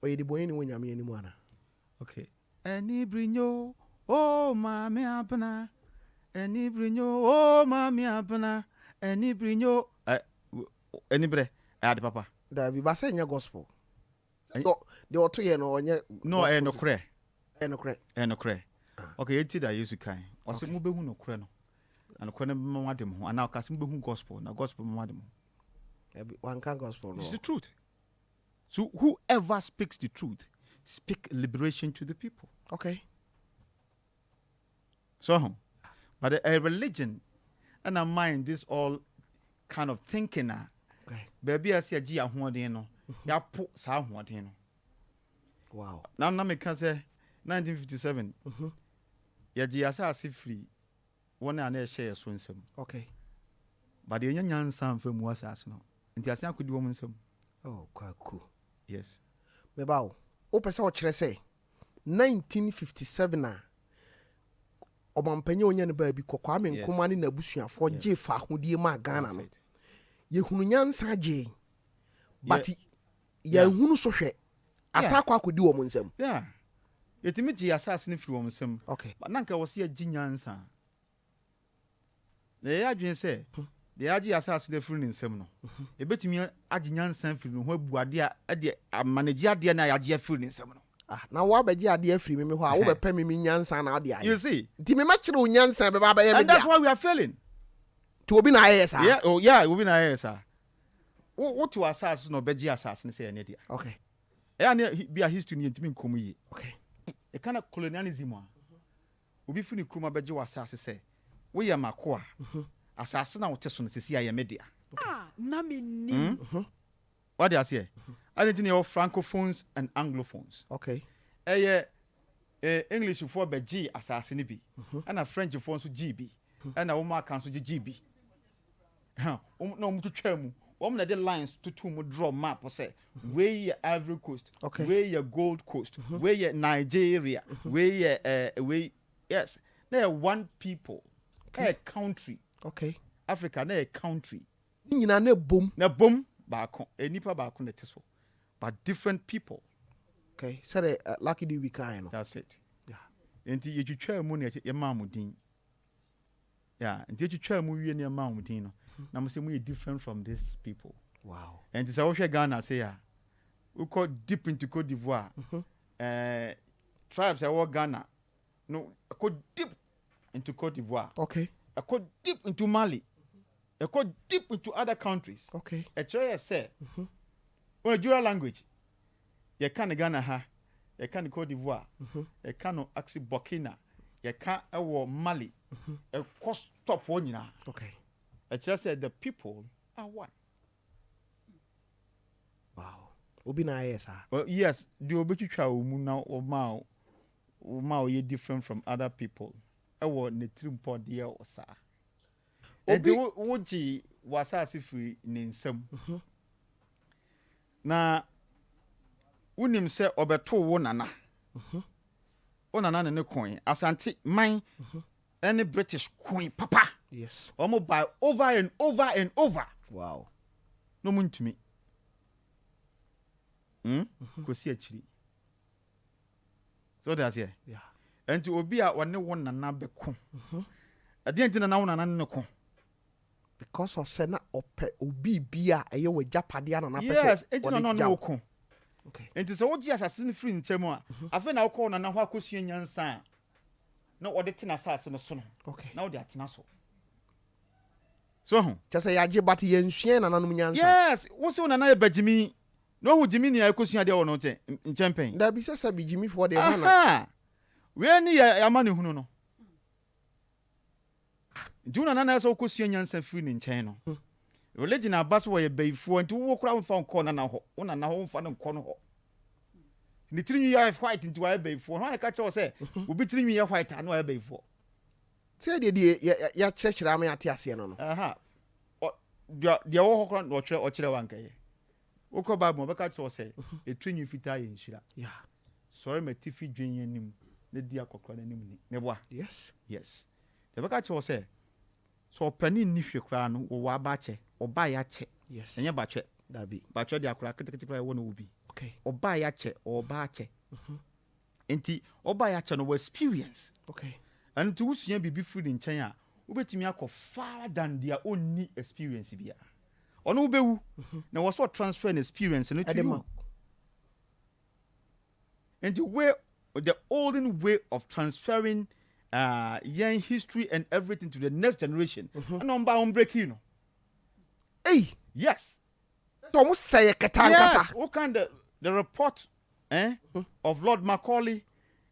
oye de boye ni wonyame ani mu ana okay eni brinyo oh mami apna eni brinyo oh mami apna eni brinyo eni bre ade papa da bi ba say nya gospel de oto ye no onye no no kre no okay eti da yesu kan o se mu behu no kre no and kwane mama dem ho ana kasim behu gospel na gospel mama dem one can gospel no it's the truth. So whoever speaks the truth speak liberation to the people. Okay. So but a religion and a mind this all kind of thinking okay baby as ya gi ahoden no ya po sa ahoden no wow now na me can say 1957 ya gi asase free one na share so nsem okay but the nyansa amfa mu asase no nti ase akodi wo nsem oh kwaku yes me bawo o pese o kire say 1957 a obampanyi onya ne ba bi kokwa me nkoma ne nabusuafo je fa ahodie ma Ghana no ye hunu nyansa je but ya hunu so hwe asa kwa akodi wo nsem yeah yetimi ji asase ne firi wo nsem okay but nanka wo se ya ji nyansa na ya adwen se de agi asase de firi nsem no ebetimi agi nyansa firi no ho abuade a de manage ade na ya agi firi nsem no na wa baji ade afiri me ho a wo be pɛ me nyansa na ade aye you see ti me ma kire o nyansa be ba ba ye me and that's why we are failing to obi na aye sa yeah oh yeah obi na aye sa what to asase no beji asase ne say ne dia okay e na be a history ni ntimi nkomu yi okay e kana colonialism a obi fini kruma beji wasase say we ye makoa asase na wote so no sesi aye media na menim what do you say I didn't know francophones and anglophones okay English for beji asase ni bi and a French for so GB and a woman can so GB no mu twetwa mu wom na de lines to mu draw map say where ye Ivory Coast okay where ye Gold Coast where ye Nigeria where ye yes there one people a country okay Africa na a country nyina na bom baako enipa baako na teso but different people okay say lucky do we kind no that's it yeah enti yetwitwa mu na ye mamudin yeah enti yetwitwa mu wie na mamudin no na mo say mu different from these people wow enti say wo hwe Ghana say ya we go deep into Cote d'Ivoire tribes are Ghana no go deep into Cote d'Ivoire okay go deep into Mali go deep into other countries okay try say when dual language you can Ghana ha you can Cote d'Ivoire you can actually Burkina you can Mali cost stop one nyina okay I just said the people are one wow obi na yes well yes the obetwitwa omu na o ma o ye different from other people ewo ne trimpo de o sa obi woji wasase free ne nsam na unim se obeto wo nana wo nana ne coin asante man any British coin papa yes almost buy over and over and over wow no muntumi kosi achiri so that's here yeah and obi a wone wo nana beko ade nti na wo nana ne ko because of sena ope obi bia eye we japade ana na pese yes enti no ko okay enti so wo gi asase ne free nchemu a afa na wo ko nana ho akosua nyansa na wo de tena asase no so no okay na wo de atena so just say yaje but ye nsua nana no nyansa yes wo se nana e bagimi no hu jimi ni akosua de wo no nche nchempen da bi sesa bi jimi for de mana we ni ya ma ne hunu no Juna nana so kosua nyansa free ni nchen no religion abaso wo ye bayifo nti wo kura mfa nko nana ho wo nana ho mfa nko no ho ni tirinwi ya white nti wa bayifo ho na ka che se obi tirinwi ya white anu wa bayifo say de ya church am ya ase no no dia wo ho kura no chire wanka ye wokọ Bible be ka che se etrinwi fita ye nhira yeah sorry matifi dwen yanim na di akokora nanim ni meboa yes te be ka che se so pani ni hwe kura no wo aba che oba ya che yes enye ba che dabi ba che dia kura ketekete kura wo na obi okay oba ya che oba che enti oba ya che no experience okay and to usua bibi free nchen a wobetimi akọ far than their own experience bia ono ubewu na wo so transfer an experience no to you and the olden way of transferring young history and everything to the next generation and on breaking no hey yes so mo say ketankasa yes what kind of the report of Lord Macaulay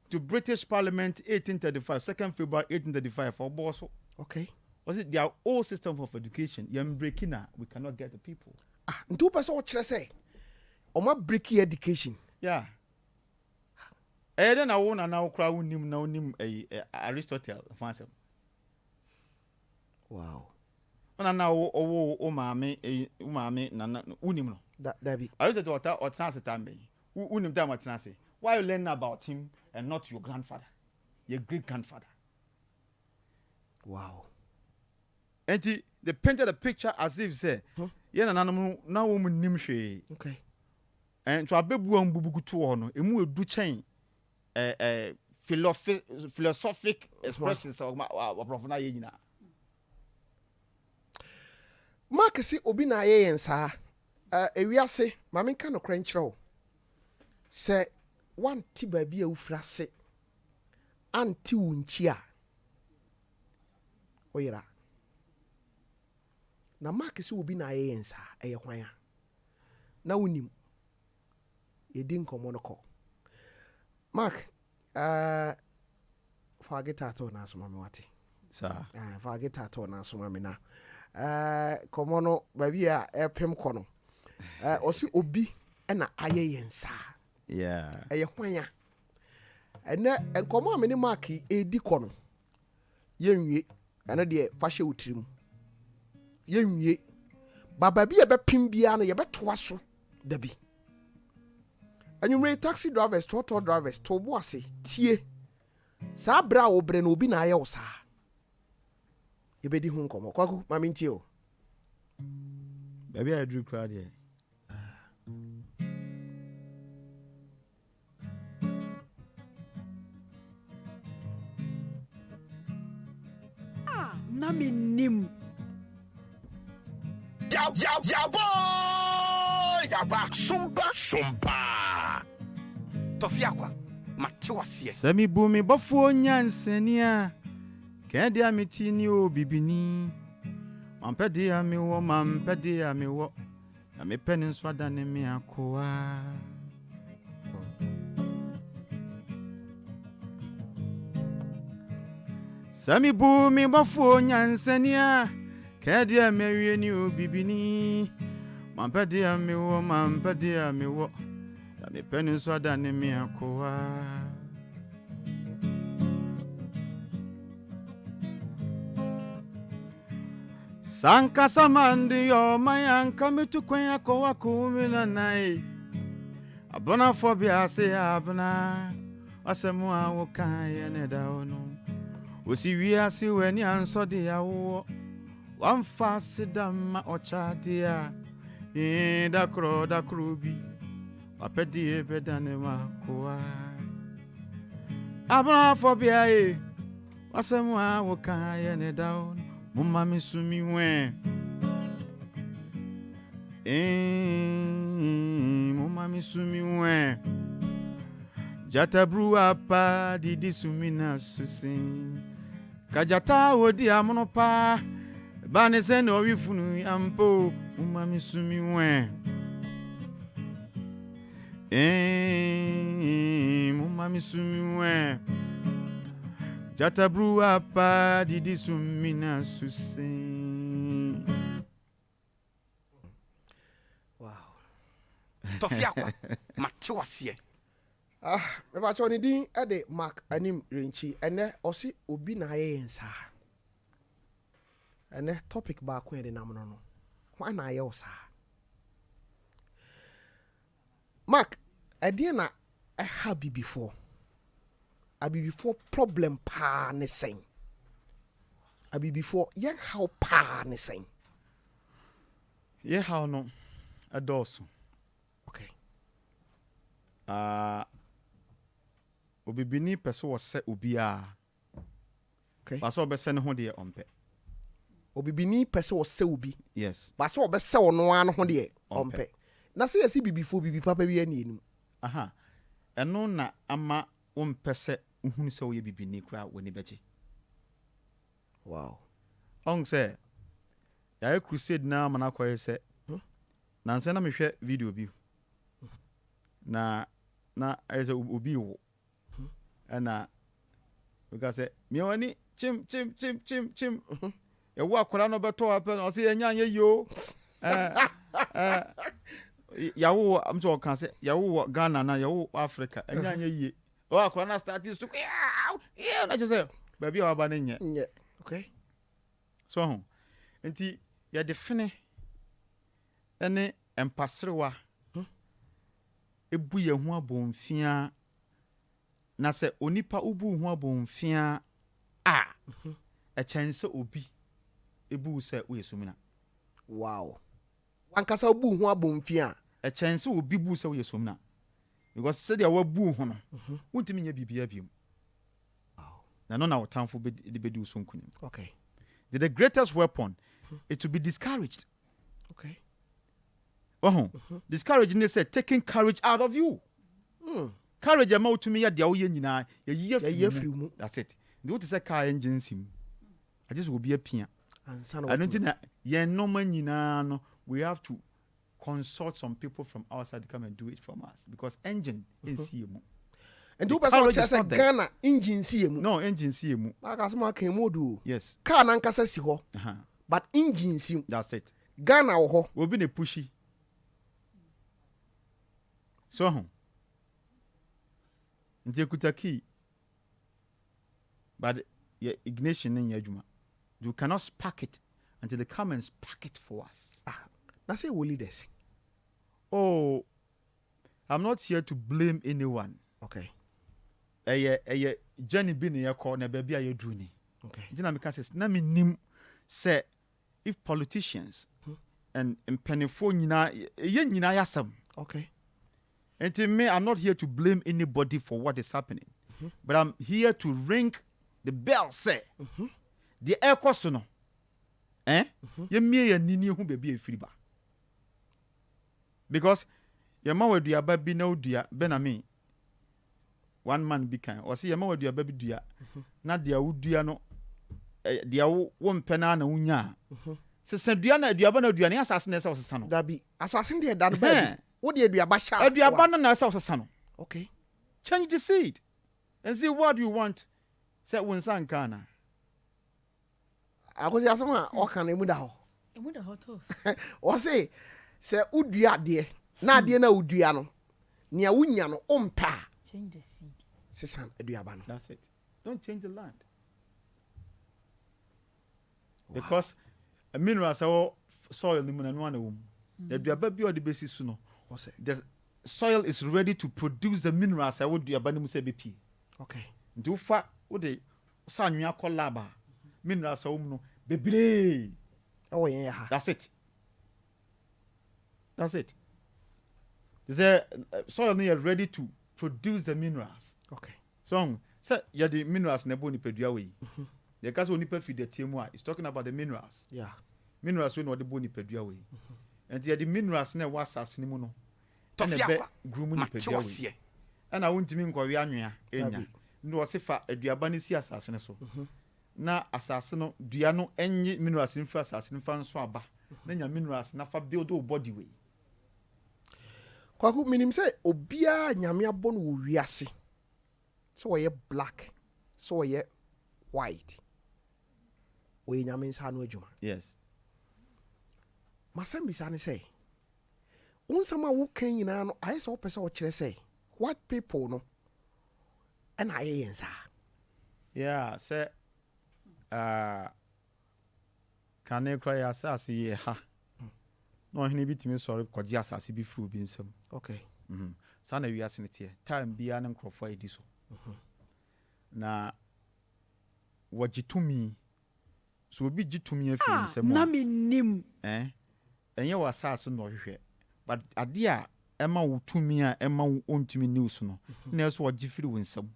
to British Parliament 1835 2nd February 1835 for boss okay was it their old system of education you're breaking now we cannot get the people ntu person o kire say o ma break education yeah then na wo na okra wonim na onim Aristotle fansem wow na o maame na unim no that be Aristotle or transitambe unim time transit why you learn about him and not your grandfather your great grandfather wow and they painted a picture as if say ye na nanom na wo nim hwe okay and so abebu an bubukutu ho no emu edu chen philosophic expressions of prof na ye nyina mark si obi na ye yensa ewiase ma menka no krankyerɛw se one ti ba bia ufrase anti unchi a oyira na mark si obi na ye yensa eye hwan a na wonim yedi nkomo no ko mark forget ato na asoma me wate sa forget ato na asoma me na komo no ba bia epem ko no osi obi na aye yensa yeah eye hwan a ene nkomo me ni mark edi ko no yenwie ene de fa hye utirim yenwie baba bia be pim bia no ye betoa so dabi anyway taxi drivers total drivers to boase tie sa bra wo bre no obi na aye wo sa ye bedi hu nkomo kwaku mami ntie o baby I drew crowd here na Menim ya boy ya ba Sompa Tofiakwa Matewase Sami bumi bofu nyansania kedi amiti ni obibini mampedi amiwo mampedi amiwo na mepeni nswada ne mi akoa Sami bumi bofu nyansania kedi amewie ni obibini mampedi amiwo na mepeni nswada ne mi akoa Sanka samandi yo mayanka mitukwen yako wako umila nai Abona phobia say abna. Asemu a wo kan ye ne da ono. Osi wi ase wani anso de awo. Wan fa sidama ocha dia. Da kro bi. Apedi e bedane ma kwa. Abona phobia e. Asemu a wo kan ye ne da ono. Mumma mi sumi wen. Mumma mi sumi wen. Jata bru apa didi sumina susin. Kajata wodi amono pa. Bane se no wi funu ampo. Mumma mi sumi wen. Mumma mi sumi wen. Jata bru apa didi sumina susin. Wow. Tofiakwa. Matiwasie. Me ba cho ni din e de Mark Menim renchi ene osi obi na aye nsa. Ene topic ba ko e de nam no. Why na aye osa? Mark, idea na I have before. I be before problem pa ne sen. I be before ye how pa ne sen. Ye how no adoso. Okay. Obibini pese wo se obia. Okay. Ba so be se ne ho de ompe. Obibini pese wo se obi. Yes. Ba so be se wo no an ho de ompe. Na se yesi bibifo bibi papa bi ani enim. Aha. Eno na ama wo mpese uhunu se wo ye bibini kra woni beje. Wow. On se ya crusade na mana kwaye se. Na nse na mehwe video bi. Na eze obi wo. Ana because me wani chim ewu akora no beto ape no se enya anye yo yawo am so kan se yawo Ghana na yawo Africa enya anye ye o akora na start to na je ba bi wa ba na nye okay so ho enti ya define ene empasrewa ebu ye ho abomfia na se onipa ubu ho abomfia a chance obi ebu se wo yesumina. Wow. Wankasa obu ho abomfia a chance obi bu se wo yesumina because said ya wabu ho no wontimi nya bibia biom. Wow. Na no na wotamfo be di usonkunim. Okay. The greatest weapon is to be discouraged. Okay. Discouraged ne say taking courage out of you. Courage amount to me ya dia wo ye nyina ye free mu. That's it. The what is a car engine sim. I just will be a pia. I don't think that ye no man nyina no we have to consult some people from outside to come and do it from us because engine is CMU. And do person say Ghana engine CMU. No engine CMU. Aka asma kan modu. Yes. Car na nkasa si ho. But engine sim. That's it. Ghana wo ho. We be na pushy. So nti kuta key but your ignition in your juma you cannot spark it until they come and spark it for us. That's say we leaders. Oh, I'm not here to blame anyone. Okay. Journey be near call na baby aye do ni. Okay. Jina me can say na Menim say if politicians and penifo nyina ye nyina yasam. Okay. And to me, I'm not here to blame anybody for what is happening. But I'm here to ring the bell, say. The air cost no. You me and nini who be a free bar. Because your mother do your baby no dear Benami. One man be kind. Or see your mother do your baby dear. Not dear would dear no. Dear one penana unya. So send Diana, do you have no do any assassin as a son? That be assassin there, that baby. What do you do about Sha? Do you abandon ourselves as son? Okay. Change the seed and see what you want. Say when son kana. I was asking or can they muda ho? Muda ho to. Or say udua de na de na udua no. Nia wunya no ompa. Change the seed. Sisan eduaba no. That's it. Don't change the land. Wow. Because a mineral soil limon and one womb. The eduaba bi or the basis no. What's it? There's soil is ready to produce the minerals I would do abandon BP. Okay. Do fa would they sanua collaba minerals no bebre. Oh yeah. That's it. That's it. The soil is ready to produce the minerals. Okay. So you're the minerals ne boni pedua we. The case oni pe feed the TMI is talking about the minerals. Yeah. Minerals we no the boni pedua we. And the minerals ne was asini mu no. Tofiakwa grumu ni pedua we. And I want to mean kwa we anwea enya. Ndo wase fa aduaba ne si asase ne so. Na asase no dua no enye minerals ni fa asase ni fa nso aba. Na nya minerals na fa build your body we. Kwaku Menim say obia nyame abon wo wiase. So ye black, so ye white. We nyame nsa no adwuma. Yes. Masam bisa ne say unsama wo kan nyina no aye so pese wo kire say what people no and aye yensa. Yeah, say can e cry asase ye ha. No hini bitimi sorry kwaji asase bi furu bi nsam. Okay. Sana wiase ne tie time bia ne nkrofo edi so. Na wagitumi so obi gitumi afi nsam. Na Menim. Enye wasase no hwehwe. But ade a ema wutumi a ema ontumi news no. Na so wagifiri wonsam.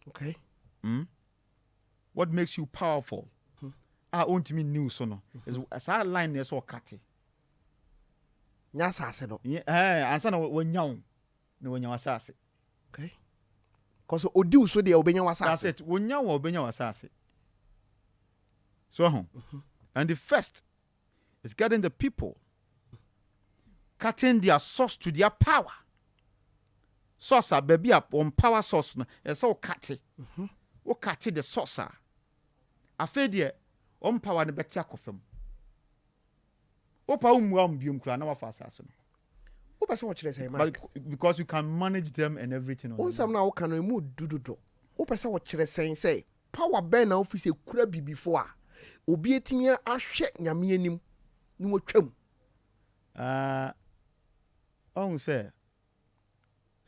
Okay. What makes you powerful? Ontumi news no. Is as a line is so kate. Nya asase no. Ansa na wanyaw. Na wanyaw asase. Okay. Cause odi uso de obenya wasase. That's it. Wanyaw obenya wasase. So and the first is getting the people cutting their source to their power. Source baby up on power source no. It's all cut. O cut the source. Afa de on power ne beti akofam. Opa umwa mbium kra na wafa asase no. Opa se wo kire say But because you can manage them and everything on. Onsam na wo kan no emu dududo. Opa se wo kire say power ben na office kura bi before a obi etimi ahwe nyame anim ni wotwam. On say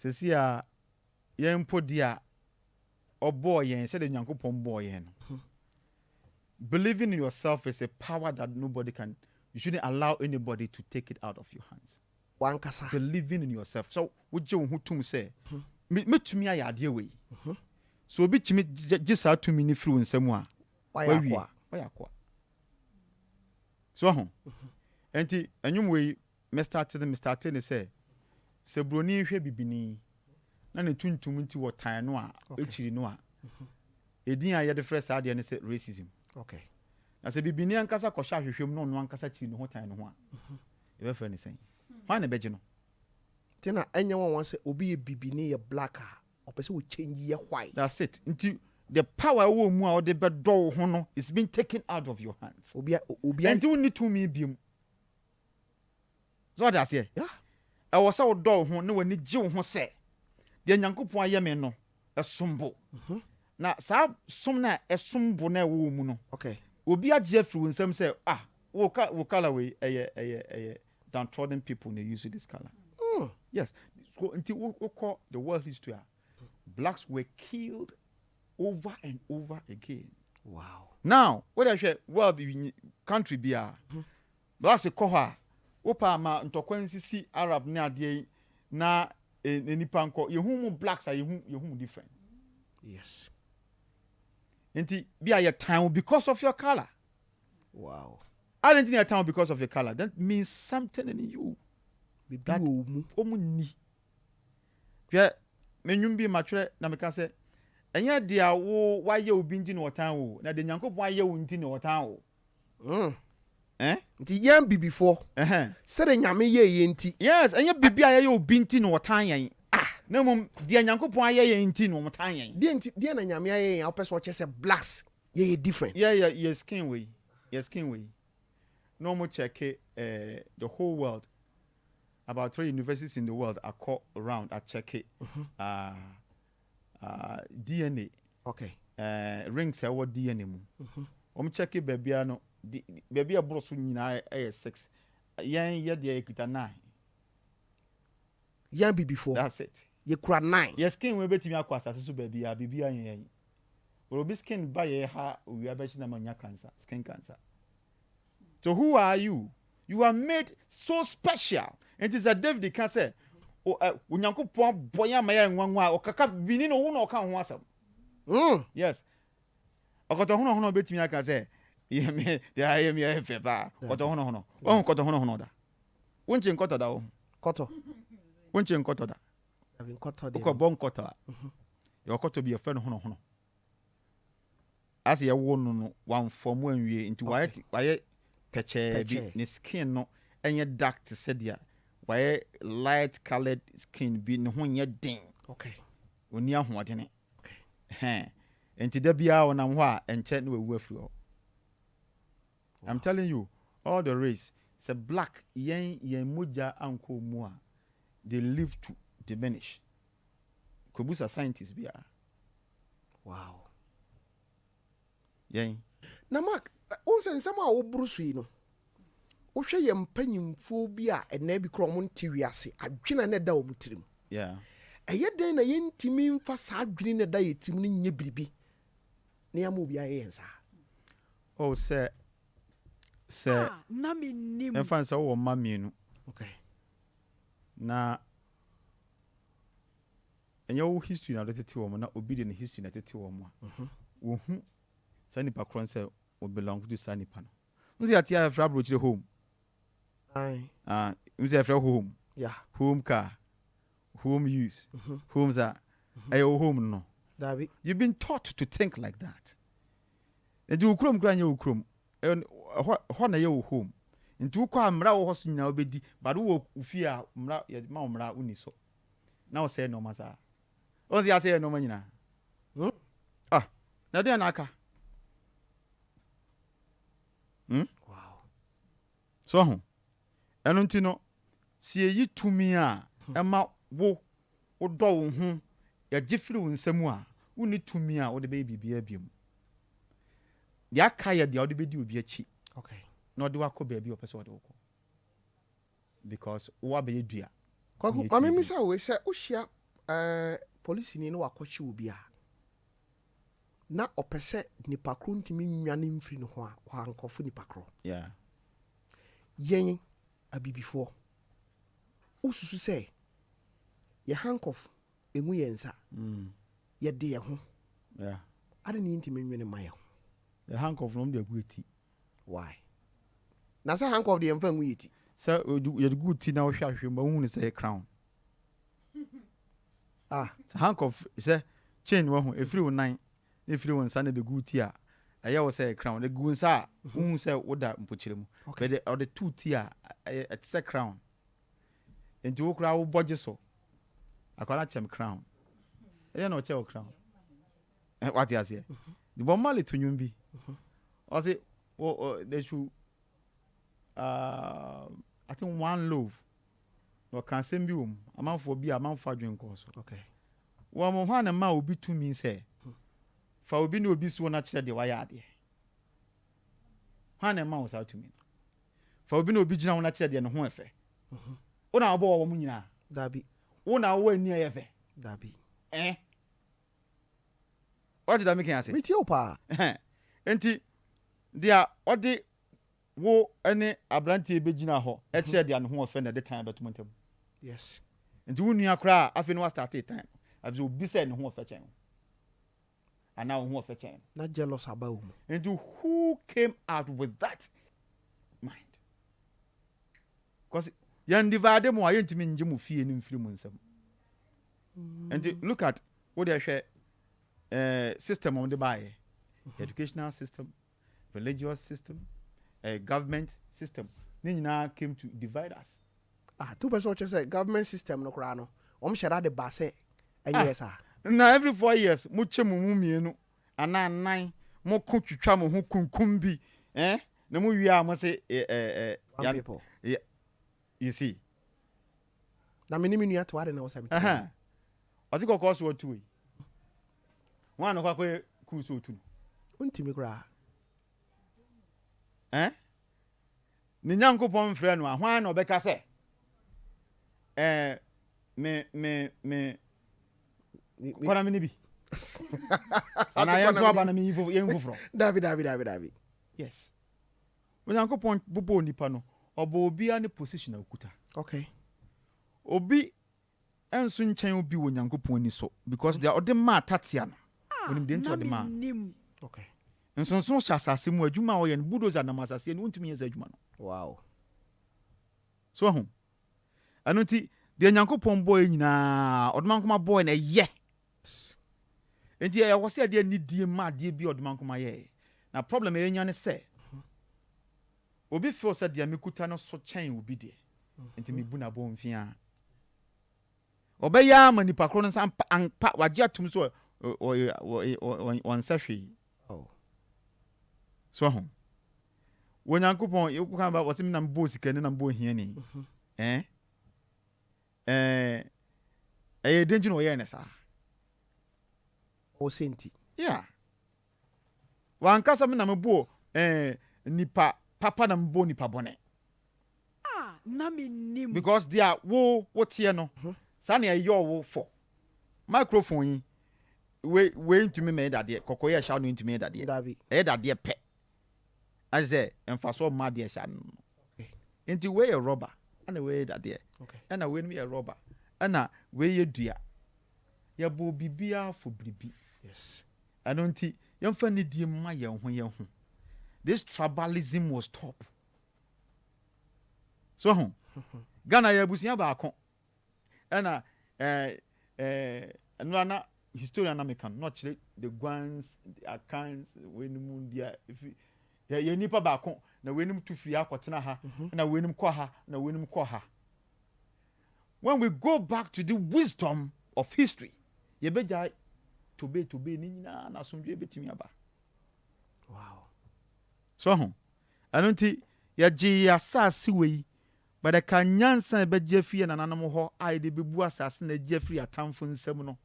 sesi a yen podi a obo yen say the nyankopon boy yen. Believing in yourself is a power that nobody can. You shouldn't allow anybody to take it out of your hands. Wankasa. Believing in yourself. So, what you who to say? Me to me, I idea way. So, be me just out to me through in someone. Why? So, and you way, Mr. Tenny say, Sebroni, bibini, none tune to me to what time noir, which you know. Edin I had the first idea and said racism. Okay. I said, Bibini and Casa Kosha, you know, one Casa Chin, what time one. You ever anything? Why a bedino? Then anyone wants to be a bibini a blacker, or person will change your white. That's it. Until the power of the bed door honor is being taken out of your hands. And you need to me beam. So that's it. Yeah. I was our door who no one need you who say. The Yankupo Yameno, a sumbo. Now, some a sumbo na woman. Okay. Will be a Jeffrey when some say, we'll color away a downtrodden people they use this color. Yes. Until we call the world history, blacks were killed over and over again. Wow. Now, what I say, well, the country be blacks a koha, opa ma ntokwensi si Arab na de na nipanko, you blacks are you different. Yes. Nti be a town because of your color. Wow. I don't think a town because of your color. That means something in you. That omuni. Yeah, menyumbi matre na meka say enya dia wo waye obi nti no tan wo na de nyankopon aye wo nti no tan wo. Nti yan bi before. Say the nyame ye nti. Yes, enya bibi aye obi nti no tan yan. Na mum dia nyankopon aye nti no tan yan. Dia na nyame aye yan person che say blacks ye different. Yeah, skin way. Yes, skin way. No more check the whole world. About 3 universities in the world are called around. I check it. DNA. Okay. Rings are what DNA mu. Check it baby no. Baby a bro so nyina 6. Yan ye de ekita 9. Yan be before. That's it. You cry 9. Your skin will be to me across as a baby, a baby, and will be skin by a ha, we are betting among cancer, skin cancer. So who are you? You are made so special. It is a David can say, oh, when you could point boya maya and 1 while or kaka binino one or can was yes. I got a honor bit me, I can say, yeah, me, the I am your fever, got a honor, oh, got a honor. Won't you cut that? Koto. Won't you cut that? I've been cut out. Bon cutter. You're got to be a friend of honor. As you won one from when we into why catch a skin no and your dark to said ya. Why light colored skin be no when you're ding. Okay. When you're what in it. Okay. And to be out on what and chat with you. I'm telling you, all the race, say black, yen muja uncle mua. They live to diminish. Kubusa scientists be. Wow. Yeah. Na Mark, onsen sama wo brusu yi no. Wo hwe ye mpanyimfo bi a ena bi kro mo ntiwi ase, adwena ne da wo mutirim. Yeah. Eye den na ye ntimi mfa sa adwene ne da ye tirim ne nye biribi. Ne ya mo bi aye yensa. Oh, sir. Na Menim. En fan sa wo ma mienu. Okay. Na enyo history na tete wo mo na obi de ne history na tete wo mo. Wo hu sani pa kron say wo belong to sani pa no. Nzi atia fra bro chire home. Aye. Nzi fra home. Yeah. Home car. Home use. Homes are ayo home no. Dabi. You've been taught to think like that. And you ukrom gran you ukrom. And what na you home. Into kwa mra wo hoso nyina obedi, but wo ufie a mra ye ma mra uni so. Now say no masa. O si say no manyina. Na dey na aka. Wow. So ho. Eno nti no si eyi tumi a ema wo do wo hu ya gifiri wo nsam a uni tumi a wo de be bibia biam. Ya kaya de wo de be di obi achi. Okay. No de wako baby opese wo de wo. Because wo be dua. Kwaku mamimisa we say ohia police ni no wakochi obi a. Na opese nipa kro ntimi nwane mfiri no ho a hankofo nipa kro. Yeah. Yen abibifo. Ususu say ye hankof engu yensa. Ye de ye ho. Yeah. Ade ni ntimi nwene maye ho. The hankof no de agueti. Why? Na say hankof de emfa ngu yeti. So you the good thing now hwahwe ma hu ne say crown. So hankof say chain wo ho efiri wo nan. Efiri wo nsa na be good ti a aya wo say crown. The good nsa hu say wo da mpochire mu. But the two ti a it say crown. Enti wo kura wo boje so. Akwala chem crown. E na o che wo crown. What you say? The bomali to nyumbi. O say they should I think one loaf. No can send you a man for be a man for drink also. Okay. One more and ma will be to me say. For will be no be so natural the wire. Han and mouse out to me. For will be no be general natural the no affair. On our boy woman. Dabi. On our way near affair. Dabi. What did I make answer? Me too pa. Enti dia odi wo ene abrantie begina ho e che dia no ho offend the time betumontem. Yes. Enti wo nua kra afi no start time. Afi obi say no ho ofechen. And now ho ofechen. Na jealous about him. Enti who came out with that mind? Because yan divide mo ayentimi nje mo fie ni mfiri mo nsam. Enti look at what they share system on the buy. Educational system, religious system, government system. Nina came to divide us. Two persons say government system no krano. Shara de base yes sir. Now every 4 years, muche mu mienu, ana nine, mo kuntwitwa mo ho kunkum bi, na mo wi a mo say people. Yeah. You see. Na Menim nua to ade na wo sabi. I think course what two. One of kwa kuso tu. Untimi kra. Ni nyankopon frɛ no a hwan na obɛka sɛ kwana me bi ana ya to aba na me yefo fro David yes Onyankopon bobo nipa no obo obi ani position akuta okay obi enso nchen obi wo Onyankopon ni so because they are the ma tatia no onim de nto de ma okay nsonso hyasase mu adwuma wo ye no bulldozer na masase no untimi yesa adwuma no wow so ho anoti de Onyankopon boy nyina odomankoma boy na ye enti ya wo se de ni die ma de bi odomankoma ye na problem e nya ne se obi feel said de amekuta no so chen obi de enti mebu na bo mfia obeya manipa kro no sampa wagye atum so on sahwe oh so ho Onyankopon yokuka ba wosim na mbo sika ne na mbo hia ni denji no ye ne sa o senti yeah wankasa me na mbo nipa papa na mbo nipa bone na menim because they are wo tie no sa na ye wo for microphone yi we ntumi me dade kokoye sha no ntumi dade dabi dade pe aze emfaso ma de sha no enti we ye rubber ana we dade okay ana we no ye rubber ana we ye dua ye bo bibia fo bribi yes anonti yemfa ne die ma ye ho this tribalism was stop so ho Ghana ya busia ba akon ana ana historian American not the guns the accounts when mundia if ya nipa ba akon na wenim tu firi akotena ha na wenim kɔ ha na wenim kɔ ha when we go back to the wisdom of history ye beja to be ni nyina na somdwe betimi aba wow so ho anonti ya gi asase wei bada kanyansa beje fie na nanam ho ai de bebu asase na je firi atamfo nsam no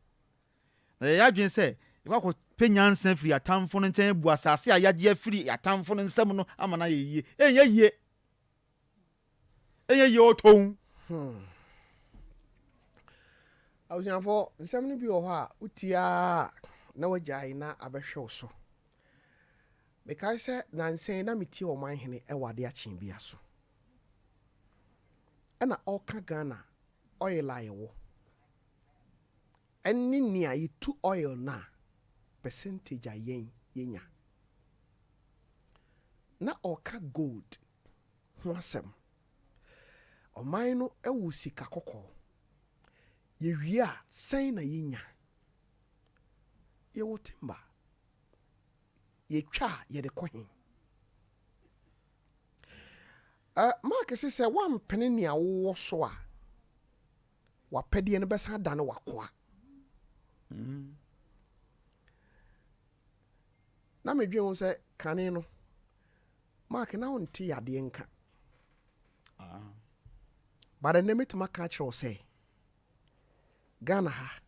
na ya dwen se ikwa penyansa firi atamfo no nchen bu asase a ya je firi atamfo no nsam no amana ye enye oton awusanfo nsam no bi wo ho a utia na wagyae na abehwe so mekai se nansen na metie o man hene e wade a chen bia so ana oka Ghana oil ayewo enni nia yitu oil na percentage ayen yenya na oka gold ho asem o man no ewu sika kokko ye wi a sen na yenya ye wotimba ye twa ye de kohin Mark se one penny ni awo so a wa pede ne besa da ne wakoa na medwe ho se kane no Mark na onti yade nka bare ne metima ka kire se Ghana ha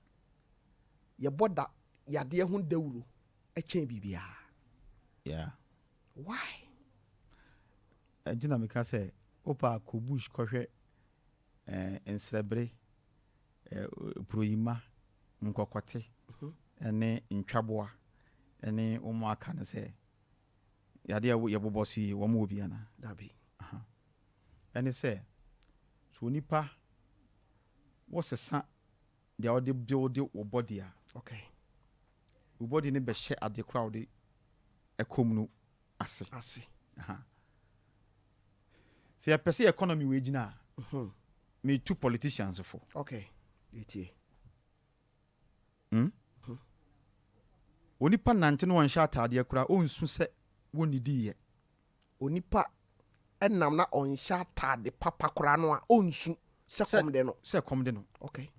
ye boda yade ho dawuro a chen bibia yeah why Jina meka se opa ko bush kohwe ensrebre proyima nkokote ene ntwaboa ene omo aka ne se yade ye bobosi wo mo obi ana dabi ene se so nipa wo sesa they all the build your body okay your body ne be share at the crowd ekomnu ase see a person economy we gina me two politicians for okay etie onipa nante no wan sha atade kura onsu se woni diye onipa enam na on sha atade papa kura no a onsu se kom de no okay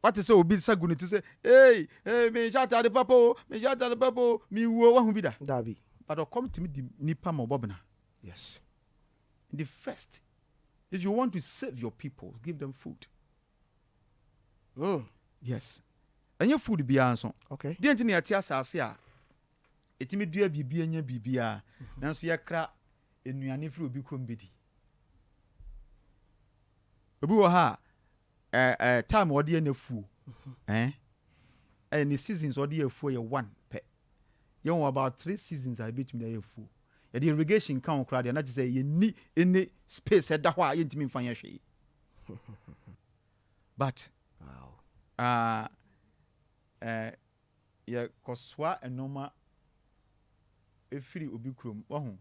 what is so obi saguni to say hey me sha atade papa mi wo wa hu bi da dabi but o come to me di nipa ma obobna yes the first if you want to save your people give them food yes and your food be anso okay the engineer tia asase a etimi dua bibia anya bibia nanso ye kra enuane firi obi krom bedi obi wo ha time odi na fu and the seasons odi fu ye one pe you know about 3 seasons I bet me fu the irrigation kan kra de na je say ye ni any space e da ho a ye ntimi mfa ye hwe but wow ye koswa enoma efiri obi krom wo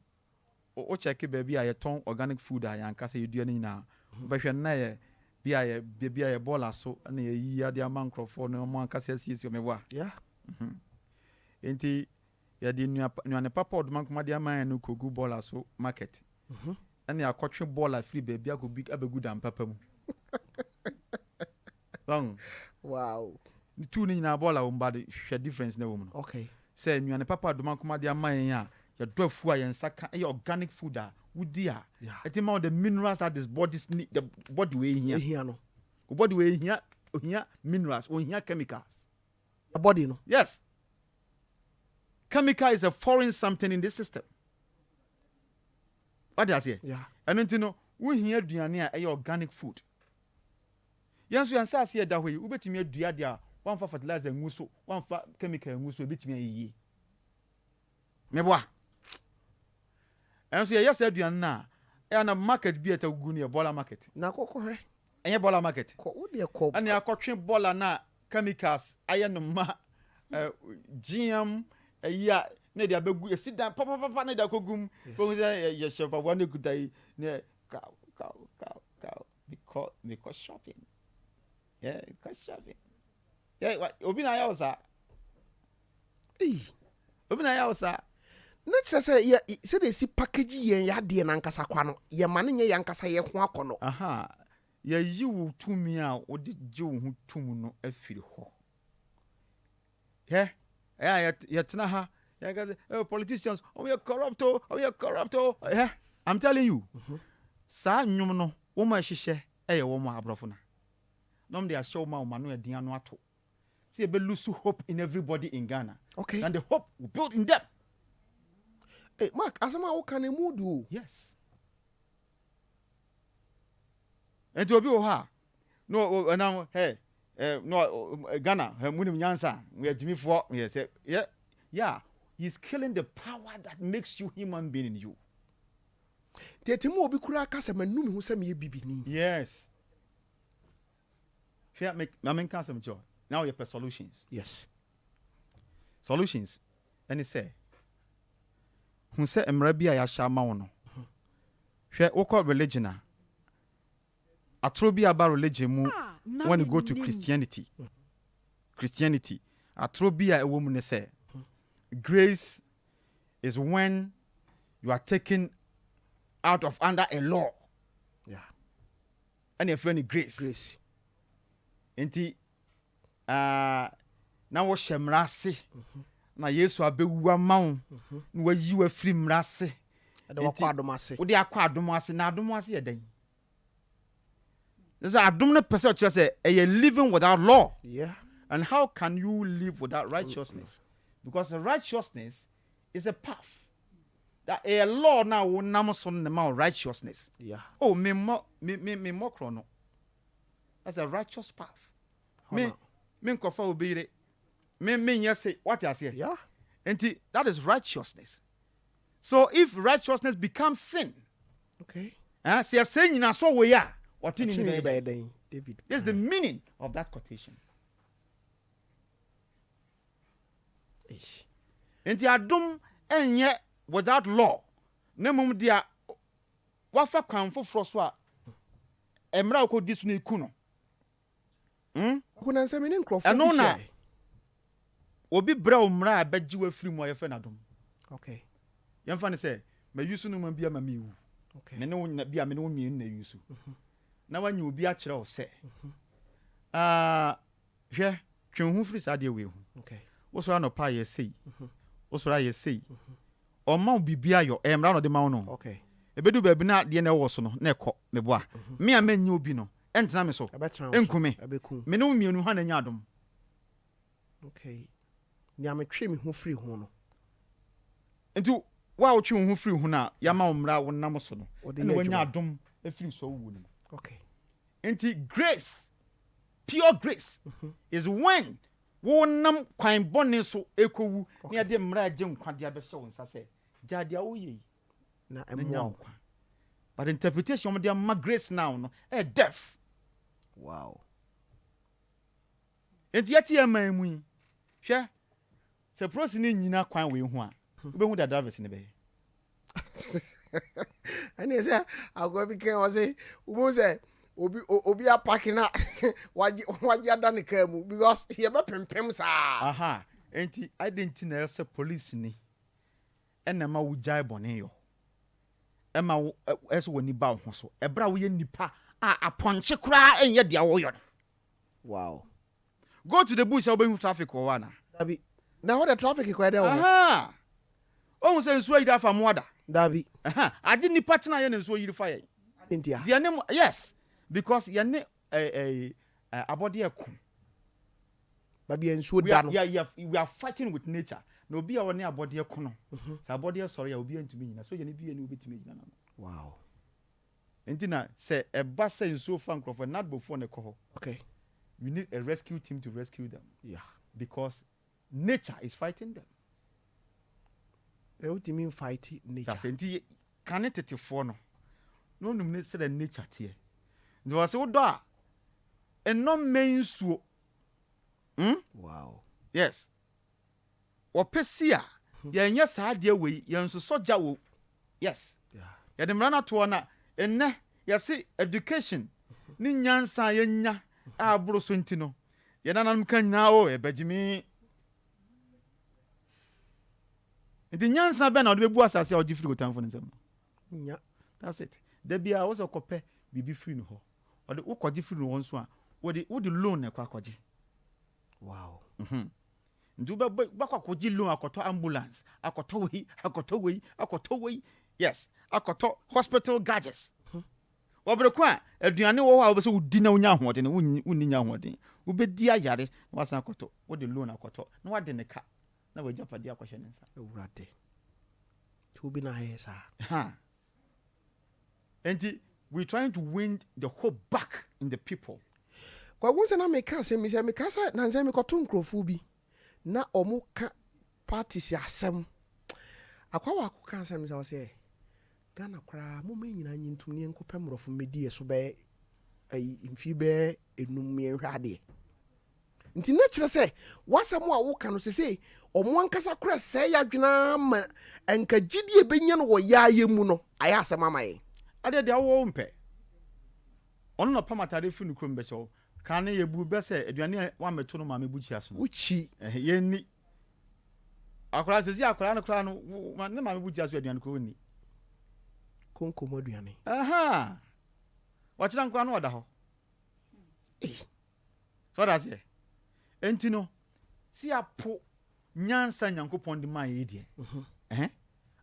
o check baby a ye ton organic food a yan kasa ye dua ni na behwe na ye bia ye bola so na ye yi ade amancrofo no mo ankasa siesie me wa yeah enti ya di nuane papa odman kuma de aman no kogu bola so market na akotwe bola free baby akobi abegu dan papa mu long wow tu ni na bola umbade hwe difference na wo mu okay say nuane papa odman kuma de aman ya do afu a yensa ka organic food a wudi a it amount the minerals that this body need the body we here no body we here minerals or here chemicals the body no yes chemical is a foreign something in this system what do I say yeah and you know we here aduane a organic food yanso yansa se da hoyi ubetimi adua dia one fa fertilizer nguso one fa chemical nguso ubetimi ayi meboa and so yes aduane na na market bi etagu ne bola market na kokko he enye bola market ko wo de ko and akotwe bola na chemicals aye no ma GM ya ne dia begu esida papa ne dia kogum ko say ye shop one kutai ne cow because shopping yeah because shopping yeah obi na ya osa obi na ya osa na kire se de si package yen ya de na nkasa kwa no ye mane nye ya nkasa ye ho akono aha ya yiwu tumi a odi je wo hu tum no afiri ho ya tena ha ya guys politicians we are corrupt yeah I'm telling you sa nwum no wo ma hihye wo ma abrofo na nom they show ma no edian no ato see be lose hope in everybody in Ghana okay and the hope we build in them. Hey Mark asama wo kan emudu yes and to be wo ha no now hey no Ghana munim nyansa we ajimi for yes yeah he's killing the power that makes you human being in you tetimo obi kura kasa manum hu se me bibini yes share make can some joy now your solutions yes solutions and it say hu se emra bia ya sha ma wono hwe wo religion a atro bi aba religion mu when you go to Christianity atro bi a ewo mu ne say grace is when you are taken out of under a law yeah and your friend grace enti na wo hemrase na Yesu abewu amawo na wayi wa firi mrase de wakwa adomase wo de akwa adomase na adomase ye den there's adom no person just say you living without law yeah and how can you live without righteousness because righteousness is a path that a law now will namoson the amount righteousness yeah oh me chrono that's a righteous path me nkofa obire me yes what you say yeah and that is righteousness so if righteousness becomes sin okay say saying na so we are what you need David that's the meaning of that quotation and adom enye without law nemum dia wafa kwan foforo so a emra ko disu ne ku no kuna nseme ne nkrofo eno na obi bra omra abaji wa firi mu ayefe na dom okay yemfa ne se ma yusu no ma bia ma mewu okay me ne wona bia me ne woni na yusu na wanya obi a kire o se hwe twenhu firi sa de we hu okay wo so na pa ye sei wo so ra ye sei o ma bibia yo emra no de ma no okay ebedu baabi na de na wo so no na ekọ meboa me a manyi obi no entena me so enkume me no mienu ha na nya adom okay nya me twe me ho firi ho no entu wa wo twe ho firi ho na ya ma omra wo nam so no na wanya adom efiri so wo ni okay enti grace pure grace is when wonam kwan bɔne so ekowu na yɛde mmara agye nkwade abɛhyɛ wo nsa sɛ gyaade awoyɛ na emwa. But interpretation of the grace now no deaf. Wow. And yet here my mu. Hwɛ. Se prosi ni nyina kwan we ho a. Obehu da drivers ne be. And he say I go be can say umo say obi a parking na waji ada ne car mu because he be pempem sa. Aha. Enti identity na say police ni. Ena ma wo jai bone yo. Ema eso woni ba ho so ebra wo ye nipa a aponche kura enye dia wo yo. Wow. Go to the bush obehu traffic wo wana. Dabi. Now what the traffic is quite there. Aha. O say nsuo yi da fa moada. Dabi. Aha. Ade nipa tena ye nsuo yi fa ye. India. Dia name yes because ye ne abode eku. Babi nsuo da no. We are fighting with nature. No be a woni abode eku no. Sa abode sorry ya obi antumi nyina. So ye ne bi eni obetumi nyina na. Wow. Entina say eba say nsuo fa nkrofo not before ne ko. Okay. We need a rescue team to rescue them. Yeah. Because nature is fighting them. What do you mean fighting nature? That's enti can it for no. No num say the nature tie. Ndo was wo do a eno mensuo. Wow. Yes. Opesia ye nya saa de we ye nso soja wo. Yes. Yeah. Ya de mrana to na enne ye see education ni nyansa ye nya aburo so ntino. Ye nanam kan nyina o ebagimi. Nti nyansa be na o de bebu asase o gifiri go tamfo nsem. Nya. That's it. There be a also kope bibi free no ho. O de ukoji free no won so a wo de loan e kwa kwaji. Wow. Ndu ba kwakoji loan akoto ambulance, akoto wei. Yes, akoto hospital gadgets. Obreko a aduane wo ha obeso udi na unya hoode ne unni nya hoode. Ubedi ayare wasan akoto. Wo de loan akoto. Na wade ne ka. Na wajapade akohye ne nsa. Ewurade. Tubi na hesa. Ha. And we're trying to win the hope back in the people. Kwa wonse na meka se mi se meka sa na nse me koto nkrofo bi na omo ka party si asem. Akwa wa ko kan se mi se Ghana kra mo ma nyina nyintum ne enko pemrofo medi eso be mfi be enum me hwade. Nti na kire se wasam a wo ka no se omo ankasa kra se ya dwena ma enka gidie benya no wo yaye mu no aya asem amaye. Ade de awo mpe. Ono no pamatare fi nu krom be so. Kan ye bu be se aduane wa meto no ma me buchi aso. Uchi. Ye ni. Akora sesi akora no kra no ne ma me buchi aso aduane ko ni. Konkomo aduane. Aha. Wachira nkwa no oda ho. So that's it. Enti no si apo nyansa nyankopon de ma ye die.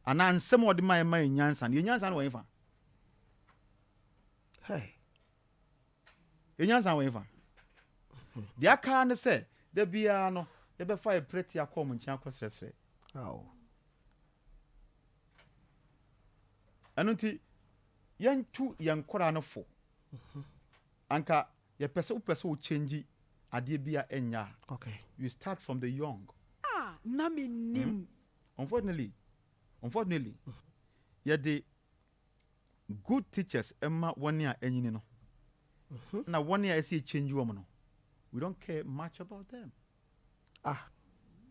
Ana nsem ode ma nyansa. Ye nyansa no wo fa. Hey. Enyansa wo fa. Dia ka ne se da bia no ye be fa e preti akom nchi akosresre. Aw. Anunti yantu yankora no fo. Anka ye pese wo change ade bia enya. Okay. You start from the young. Na Menim. Unfortunately, ye the good teachers emma one year enyini no. Na one year see change woman no. We don't care much about them.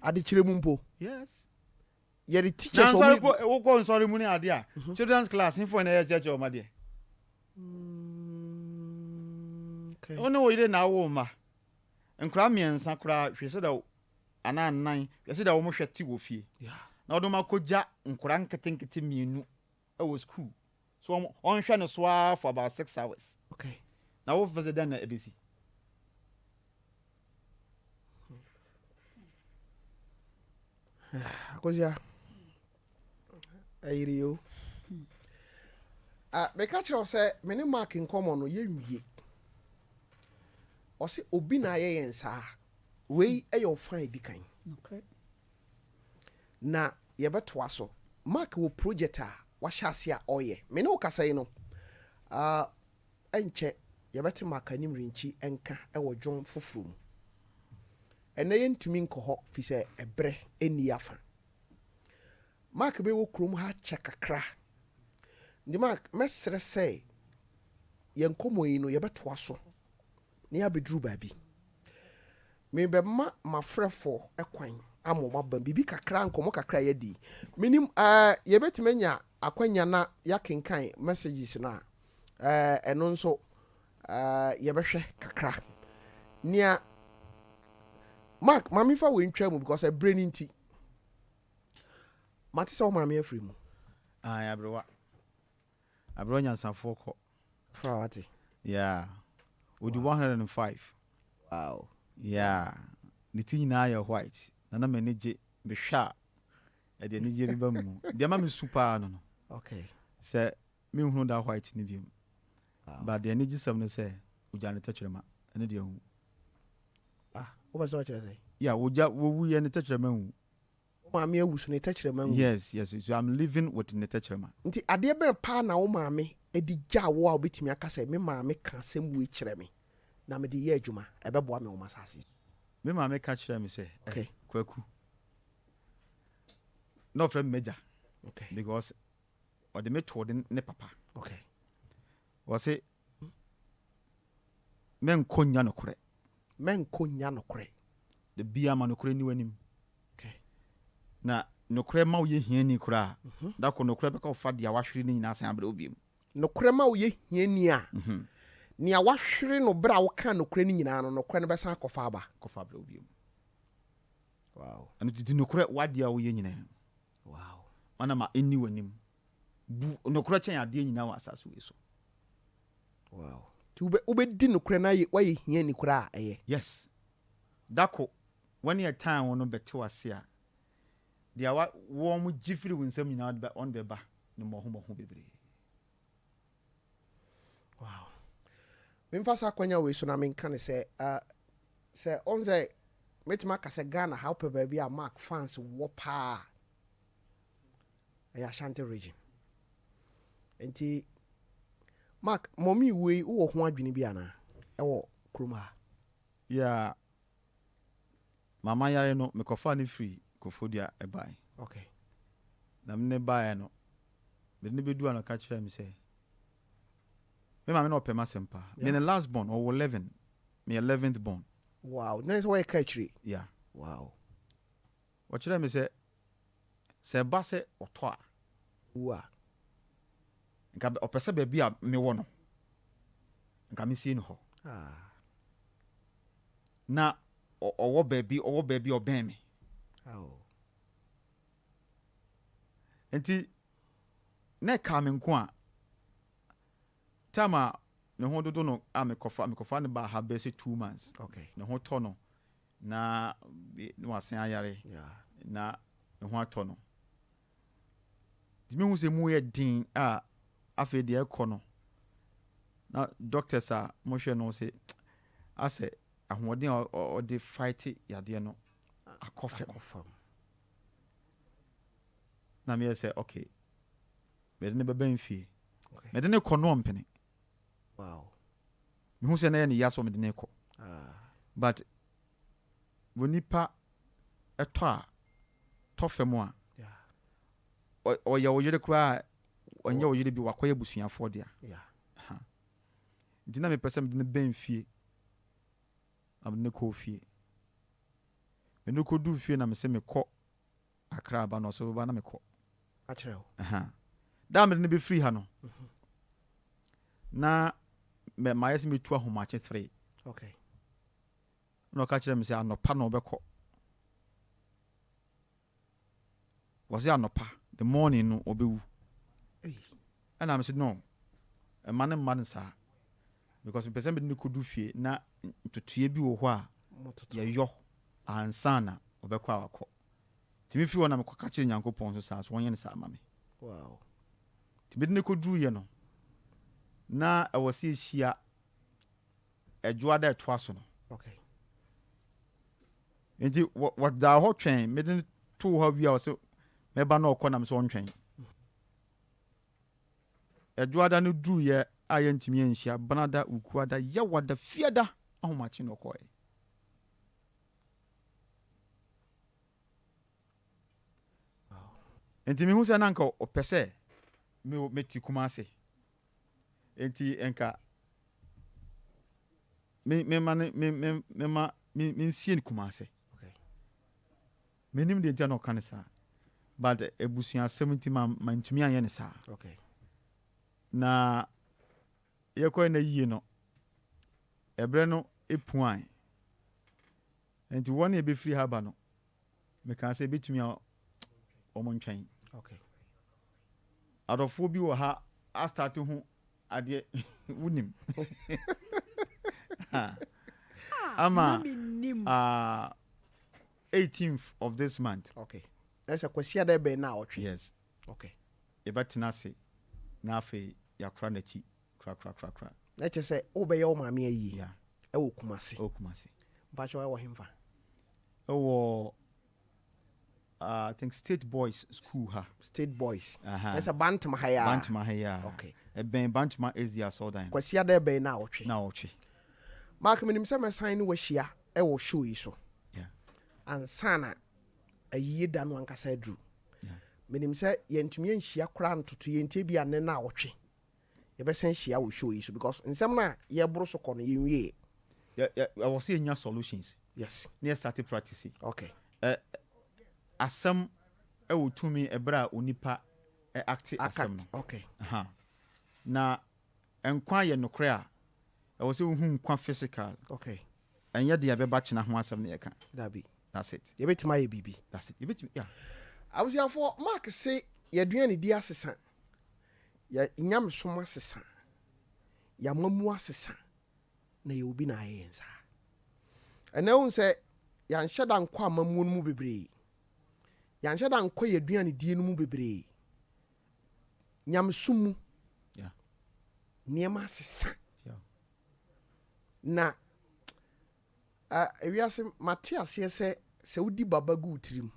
Ade chire mu mpo. Yes. Ye the teachers wo ko sorry mu ni ade a. Children's class info na church o ma de. Okay. Ono wo ire na wo ma. Nkra miensa kra hwese da ana nan. Hwese da wo mo hwete wo fie. Yeah. Na odo makoja nkra nketenkete mienu e wo school. So on hwe no so for about 6 hours. Okay. Na wo visit dan na ebesi. Akoja. Ayiriyo. Me ka kire o se Menim mark nkomo no ye nwie. O se obi na ye yensa. We eyo fine dikan. Okay. Na ye beto aso. Mark wo project a wa hyase a oye. Me ne o kasa yi no. Enche yɛbɛte makanim rinchi enka ɛwɔ dwom foforo mu ɛnɛ yɛntumi nkɔ hɔ fi sɛ ɛbrɛ ɛni afa mark bɛ wɔ kurom ha kyɛ kakra ndi mark mɛsrɛ sɛ yɛn nkɔmmɔ yi no yɛbɛtoa so ne yɛabɛduru baabi mebɛma mafrɛfo ɛkwan amoma ban bibi kakra nkɔmmɔ kakra yɛdi menim yɛbɛtumi anya akwanya na yɛakenkan messages no a ɛno nso yɛbɛhwɛ kakra nea mark mame fa wɔ ntwa mu because ɛbrɛ no nti mate sɛ wo maame afiri mu abrewa nyansafoɔ kɔ fra wate odi 105 wow ne ti nyinaa yɛ white na m'ani gye mehwɛ a ɛde ani gye riba mu deɛ ma me su paa no no okay sɛ menhunu da white ne biom but deɛ ani gye sɛm no sɛ wogya ne tɛkyerɛma ɛne deɛ hu wobɛ sɛ wɔkyerɛ sɛ wowuyɛ ne tɛkyerɛma hu maame awu so ne tɛkyerɛma hu yes so I'm living with ne tɛkyerɛma nti adeɛ bɛn paa na wo maame adi gya wo a wobɛtumi aka sɛ me maame ka asɛm wei kyerɛ me na mede yɛ adwuma ɛbɛboa me wo masase me maame ka kyerɛ me sɛ okay kwaku na ɔfrɛ me magya okay because ɔde me too de ne papa okay wɔse menkɔ nya nokorɛ de bia ma nokorɛ ni w'anim okay na nokorɛ ma woyɛ hiani koraa da kɔ nokorɛ bɛka wofa deɛ wahwere no nyinaa san abrɛ obiam nokorɛ ma woyɛ hiani a nea wahwere no berɛ a woka nokorɛ no nyinaa no nokorɛ no bɛsan akɔfa aba kɔfa abrɛ obiam wow ɛno titi nokorɛ wadeɛ a woyɛ nyinaa wow mana ma ɛni w'anim nokorɛ kyɛn adeɛ nyinaa wɔ asase wei so wow ti wobɛdi nokorɛ no wayɛ hiani koraa a ɛyɛ yes dako wɔne yɛ time wɔ no bɛte wase a deɛ wɔn mo gye firi wo nsɛm nyinaa ɔno bɛba ne mmɔho bebree wow memfa sa akwanya wei so na menka ne sɛ sɛ ɔn sɛ mɛtumi aka sɛ Ghana ha wopɛ baabi a mark fans wɔ paa ɛyɛ Ashanti region nti mark mɔmi wei wowɔ ho adwene bi anaa ɛwɔ kurom ha mama yare no mekɔfa ne firi Kofodua ɛbae okay na mene baeɛ no mede ne bɛdu ano ka kyerɛ me sɛ me maame na ɔpɛ ma asɛm paa me ne last born ɔwɔ 11 me 11th born wow na sɛ wɔyɛ ka akyire wow ɔkyerɛ me sɛ ɛba sɛ ɔtɔ a wa nka ɔpɛ sɛ baabi a mewɔ no nka mesie no hɔ na ɔwɔ baabi ɔbɛn me nti na ɛka me nko a time a ne ho dodo no a mekɔfa ne ba ha bɛsɛ 2 months okay ne ho tɔ no na wasen ayare na ne ho atɔ no nti mehu sɛ mu yɛ din a afei deɛ ɛkɔ no na doctors a mohwɛ no sɛ asɛ ahoɔden a ɔde fight yadeɛ no akɔ fam na meyɛ sɛ okay mede ne bɛbɛn fie mede ne kɔ no ɔmpene mehu sɛ na yɛ ne ya so mede ne kɔ but wɔ nipa ɛtɔ a tɔ fam a ɔyɛ wo yere koraa ɔnyɛ wo yere bi wakɔyɛ busuafoɔ dea nti na mepɛ sɛ mede ne bɛn fie na mede ne kɔɔ fie mede ne kɔduu fie na mesɛ mekɔ Akra aba na ɔsɛ bɛba na mekɔ da mede ne bɛfiri ha no na mayɛ sɛ metu ahomakye 3 okay na ɔka kyerɛ me sɛ anɔpa na ɔbɛkɔ wɔsɛ anɔpa the morning no ɔbɛwu ɛna me sɛ no ɛma ne mma no saa because mepɛ sɛ mede ne kɔdu fie na ntotoeɛ bi wɔ hɔ a yɛyɔ ansa na ɔbɛkɔ a wakɔ nti mefiri hɔ na mekɔka kyerɛ Nyankopɔn so saa so wɔnyɛ ne saa ma me nti mede ne kɔduruyɛ no na ɛwɔ sɛ ɛhyia adwoa da ɛtoa so no nti wɔdaa hɔ twɛn mede ne too hɔ wie a wɔ sɛ mɛba na ɔkɔ nam sɛ ɔntwɛn adwoa da no duruyɛ ayentimi enhia banada ukuada yawada fiada ahomachi no koe enti mi hu se nanka opese me meti kumase enti enka me sien kumase menim de jano kanisa but ebusuan 70 ma ntumi anye ne sa okay na yekɔ na yie no ebre no epuan enti wona e be free haba no me kan say betumi a omontwan okay adofo bi wo ha a start ho ade wunim ama 18th of this month okay esa kwasia da be na otwe yes okay e batina se na afi yakra na chi kra na che se obeye o maame ayi yeah e wo kumase ba cho e wo himfa wo I think State Boys School ha State Boys esa Bantama haya okay e ben Bantama is the assordan kwasia da be na otwe mark menim se mesan ne wahia e wo show yi so yeah ansana ayi da no ankasa adru menim se yentumi anhia kora ntoto yentie bia ne na otwe ye be san hia wo show yi so because nsem na ye boro so kono yenwie I was seeing your solutions yes near started practicing okay asem e wo tumi ebra onipa act asem okay na enkwa ye nokre a e wo se hu nkwa physical okay enye de abeba chena ho asem ne yeka that's it ye betima ye bibi that's it ye betima yeah I was here for mark say ye duane di asesa ya nyam soma asesa ya mamu asesa na ye obi na ayensa ene un say ya nheda nkwa mamu no mu bebre ya nheda nkwa ye duane die no mu bebre nyam sumu yeah niema asesa na ewiase Matias se udi baba gu tirim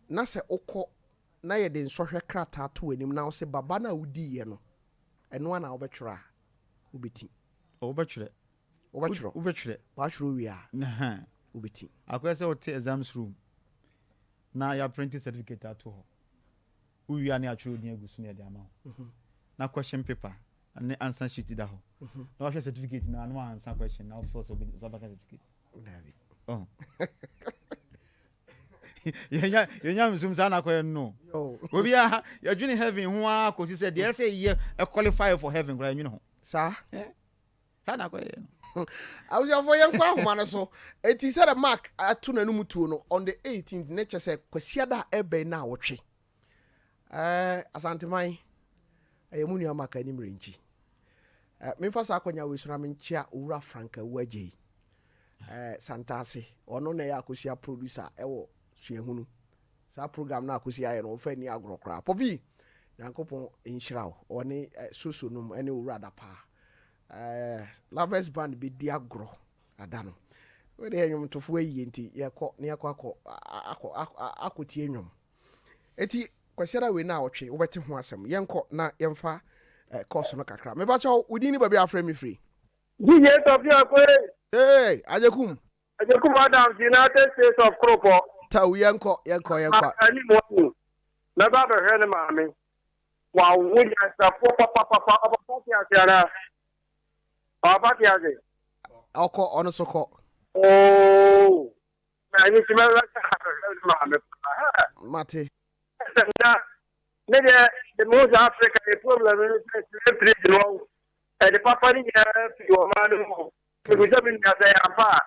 na se okọ na ye de nsohwe krata to anim na wo se baba na udi ye no eno na obetwra obeti obetwre ba twro wi a na obeti akwese o te exams room na ya printing certificate ato ho uwi ani atwro ni agusu na de ama na question paper and answer sheet da ho na wa certificate na no answer question na for so certificate oh yenya msum sana kwa no obi ya dwene heaven ho a ko si say dey say ye qualify for heaven kwa nwene ho sa sana kwa I was for young kwa homa no so it is said a mark atu na num tuo no on the 18th nature say kwasia da ebe na wotwe asanteman ayemunu amaka ni mrenchi memfa sa akonya wesura menchia owura franka wagye santase ono na ya akosia producer ewo suehunu sa program na akosia ye no fa ni agrokra pobi yankopon enhyirawo oni soso num ene owura da pa Lovers Band be di agro adano we de enwom tofo ayi nti yekọ ne yakọ akotie enwom eti kwasiara we na awotwe wo bete ho asem yenko na yemfa course no kakra me ba cha wudi ni ba bi afre me free DJ Tofiakwa hey ajekum Adams United States of Kropo ta yenko ani mo na ba be hwe ne maame wa wunya sa papa asiara papa tiaze oko ono soko oh ani simela maame mate na the most Africa the problem is slavery no the papa ni ya yo manu ko jabi na say apa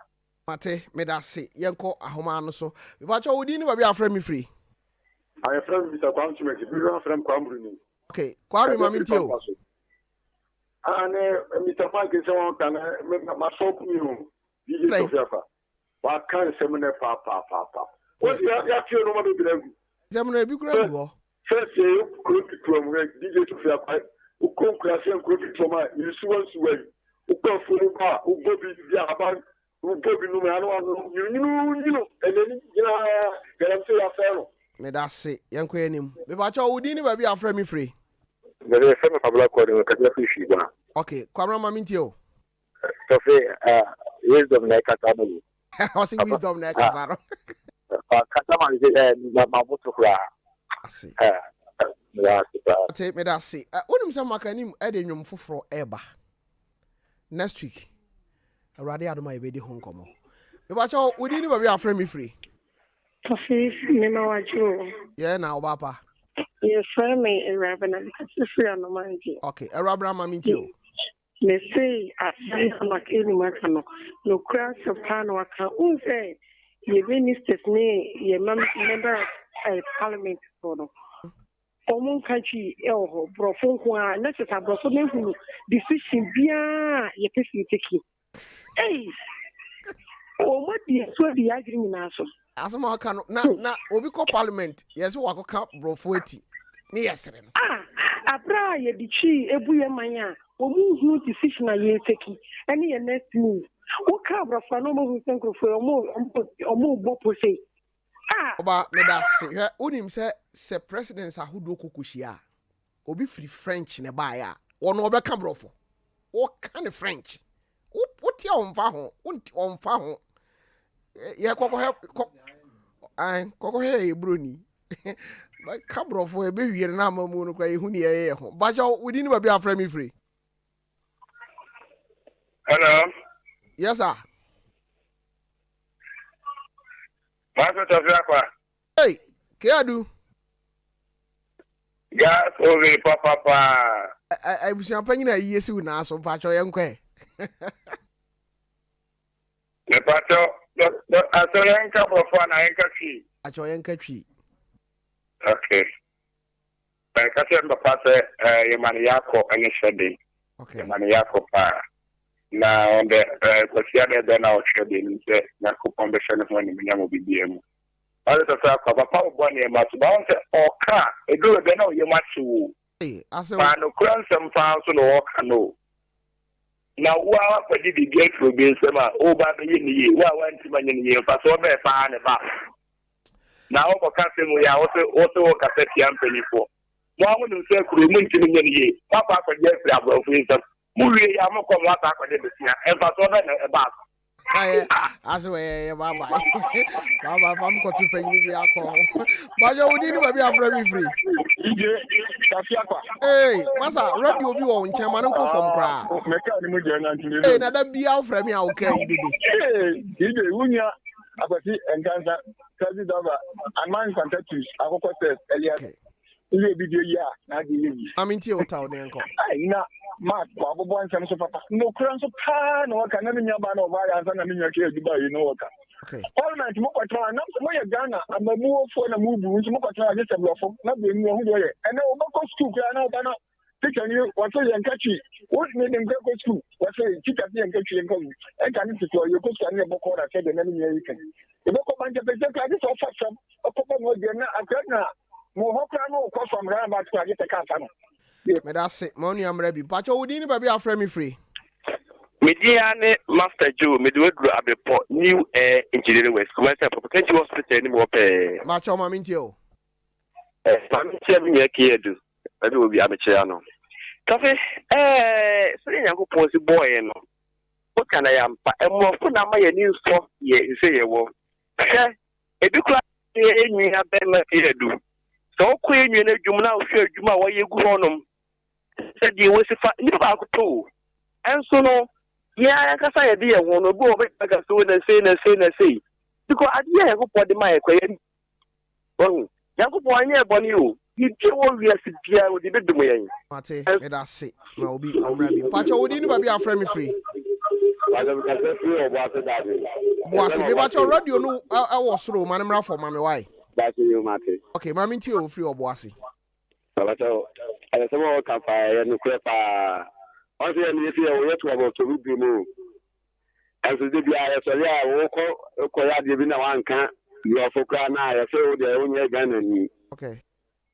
mate me da se yenko ahoma no so me ba cha wudi ni ba bi afre me free I friend Mr. Kwamchimeki bi from Kwamruni okay kwami mami tio ane Mr. Mike is on kan ma shop mi o DJ Tofiakwa wa kan semene pa what ya feel no ma be bilagu semene bi kura go first you could from DJ Tofiakwa u kon krase en ko fi toma you suwan u ko funu ba u gobi dia ba u gobi no ma no you and then garam say ya fero me da se yenko enim me ba cha wudi ni ba bi afre me free The same public code can fish. Okay, Kwamra Mamintio. So wisdom like a family. What's wisdom like Casaro? Customer is my motor. I see. Yeah, Take me that see. When some makanim edin for eba. Next week. I rather out my baby home come. If I we didn't even be a friend me free. Tofi, Mema Wajo. Yeah, now, Papa. Your friend me a rabbin, free on the mind. Okay, a rabbi mamintio. They say, I say, I'm like any macano. No crowds of Panwaka. Who say, you ministers me, your member of parliament for them. Common country, elho, brofo, not as a brofo who decision bia, your person taking. Hey! Oh, what the so the agreement also. As a man can na obi call parliament. Yes, we walk up brofo eti. Ni yesere no. Abra ye di chi ebuye manya. Omu hu decision ye take. Any your next move. Wo ka brofo no mo hu senko for omu bopo say. Oba me da se. Unim se presidents ahudo kokohia. Obi free French ne ba ya. Wono obeka brofo. Wo kan French. Wo tia onfa ho. Onfa ho. Ye koko he broni. But cabro for a baby and now moon cry who near home. But we didn't be a friend me free. hello. Yes, sir. Master Tofiakwa. Hey, Keadu. Gas over papa. I was champagne a year soon now, so patch or young quay. The pato, I saw a couple of fun. I can see. At your young tree. Okay. I can see the pato, Yamaniako, and it's a day. Okay. Yamaniako pa. Now, the Kosiana then out shedding, the Nako Foundation of Money, Yamu BBM. Other the fact of a power bonnie, must bounce or car, a good then you must do. Hey, I said, no crown some pounds or canoe. Now, what did the gate for being some over the year? Well, went to my year, but so very fine about. Now, for casting, we are also a cassette company for. One would say, could we to the year? Papa for Jeffrey above wisdom. Movie, I'm not come out after the year, and for so about. As way, Baba. Baba, I'm going to pay you the alcohol. But you didn't be a friend free. Hey, Massa, radio be on Chairman Uncle from Cra. Hey, now that be out from me, okay, did it? Hey, Unia, Abati, and Gaza, President of a man contactus, our process, Elias. You be the year, not the I'm in your town, Uncle. Mark, Bob, one time, Papa. No crowns of pan or can never ban or wires and I mean, you know what. Okay. All night, Mokatra, not the way Ghana, I'm a move for the move, which Mokatra just a bluff, not being no way. And now, Moko school, I know, Dana, picture you, what's a young catchy. What made them go to school? What's a chicken and catchy and come? And can you go, you could stand your book or I said, and then you can. The book of Manja, the this or some, a couple of years, I can't now. Mohokra no cost from Rabat to get a cat. Me da se money am ready. But you didn't be a friend me free. Mediane Master Joe, Midway Abbeport, New Air Engineering West, Commercial Potential Hospital anymore. Macho Mamintio. I'm telling you, Kiedu. That will be Abechiano. Cafe, saying I go pose boy, no. What can I am? And more for now, my news for ye, say a war. A big class, you have been my do. So, Queen, you know, Jumna, sure, Juma, why you go on. Said you was a new too. And so, no, yeah, I can say a dear one will go back as soon as say. Because I didn't go for the my queen. Well, young boy, near Bonnie, you do yes, dear, with the big domain. Mate, let us see. Will be ready. But you didn't be a friend me free. Was it about your radio? No, I was through Manamra for Mammy. Why? That's you, Mate. Okay, Mammy, you free or bossy. I said, "Oh, Kappa, and Crepa." Also, if you are to about to be moved, as the DBI, so yeah, Okoya, giving a one can, you are for Krana, I feel the only gun and me. Okay.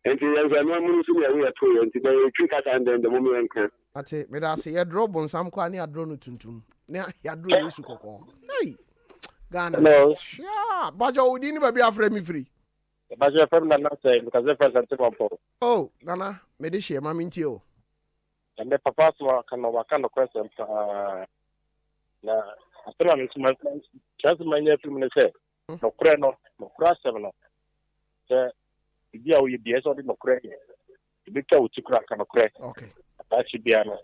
And there's a no moon to me, we are two, and today, trick us and then the woman can. That's it. May I say, a drop on some quani a drone to now, you do you suko. Hey, Ghana. No. Sure, but you didn't be a friend me free. But your friend not say because the first time Oh, Nana, medishe maminti o. And the papa so can no question na after me my just my near to me say no kure no kura seven no. Say dia o ye so no kure. Bi ka o tikura kan no kure. Okay. That should be ano.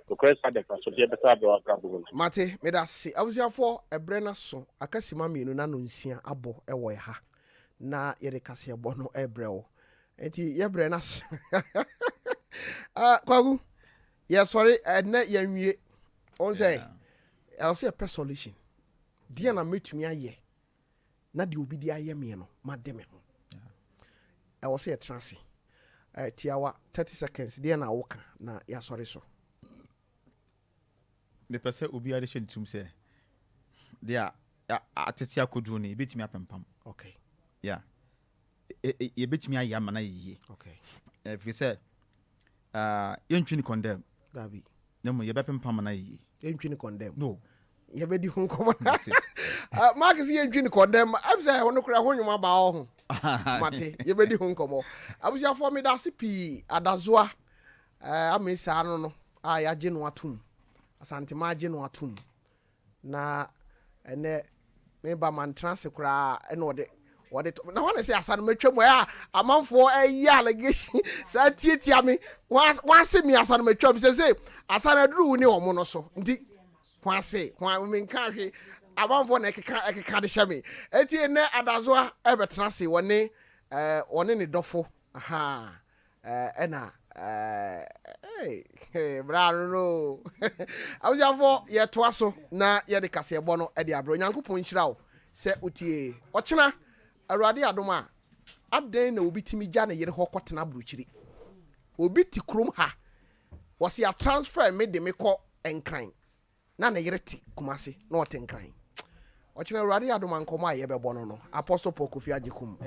No kure sa de so dia beta be wa gabu. Mate, me da se. Abusiafo ebrena so akasima mienu na no nsia abo ewo ha. Na yede kase ebo no ebreo. Enti yebrena so. Kwagu. Yeah, sorry, na yanwie. On say I'll say a per solution. Dia na metumi aye. Na de obi di aye me no, mademe ho. I will say a transi. Tiawa 30 seconds. Dia na woka na ya sorry so. Me pese obi ade hwe ntum se. Dia atete akodu ne betumi apempam. Okay. Yeah. Ye betumi aye amana yiye. Okay. If you say yentwini condemn. Gabi. Nemo ye bepempam na yiye. Yentwini condemn. No. Ye be di ho nkomo. Marcus yentwini condemn. Am say hono kura ho nwuma ba ho. Mate, ye be di ho nkomo. Abuja for me da sipi adazoa. Amesa no ya je no atum. Asante ma je no atum. Na ene me ba man trans kura ene ode na wana say asane matwam ya amanfo allegation sa tietia me wanse me asane matwam say asane duru ni omo no so ndi kwanse me nka hwe amanfo na ekeka de hye me enti ene adazoa ebetena se wone ne dofo aha ena bra no awjafo ye toa so na ye de kase ebo no e de abro nyankopon hyira wo se utie ochena Arade adoma aden na obi timi gya na yere ho kwotena bruchiri obi ti krom ha wose ya transfer me de me kɔ enkran na yere ti kumase na ɔte enkran ɔkyena arade adoma nkomo a yebɛbɔ no Apostle Paul Kofi Ajekum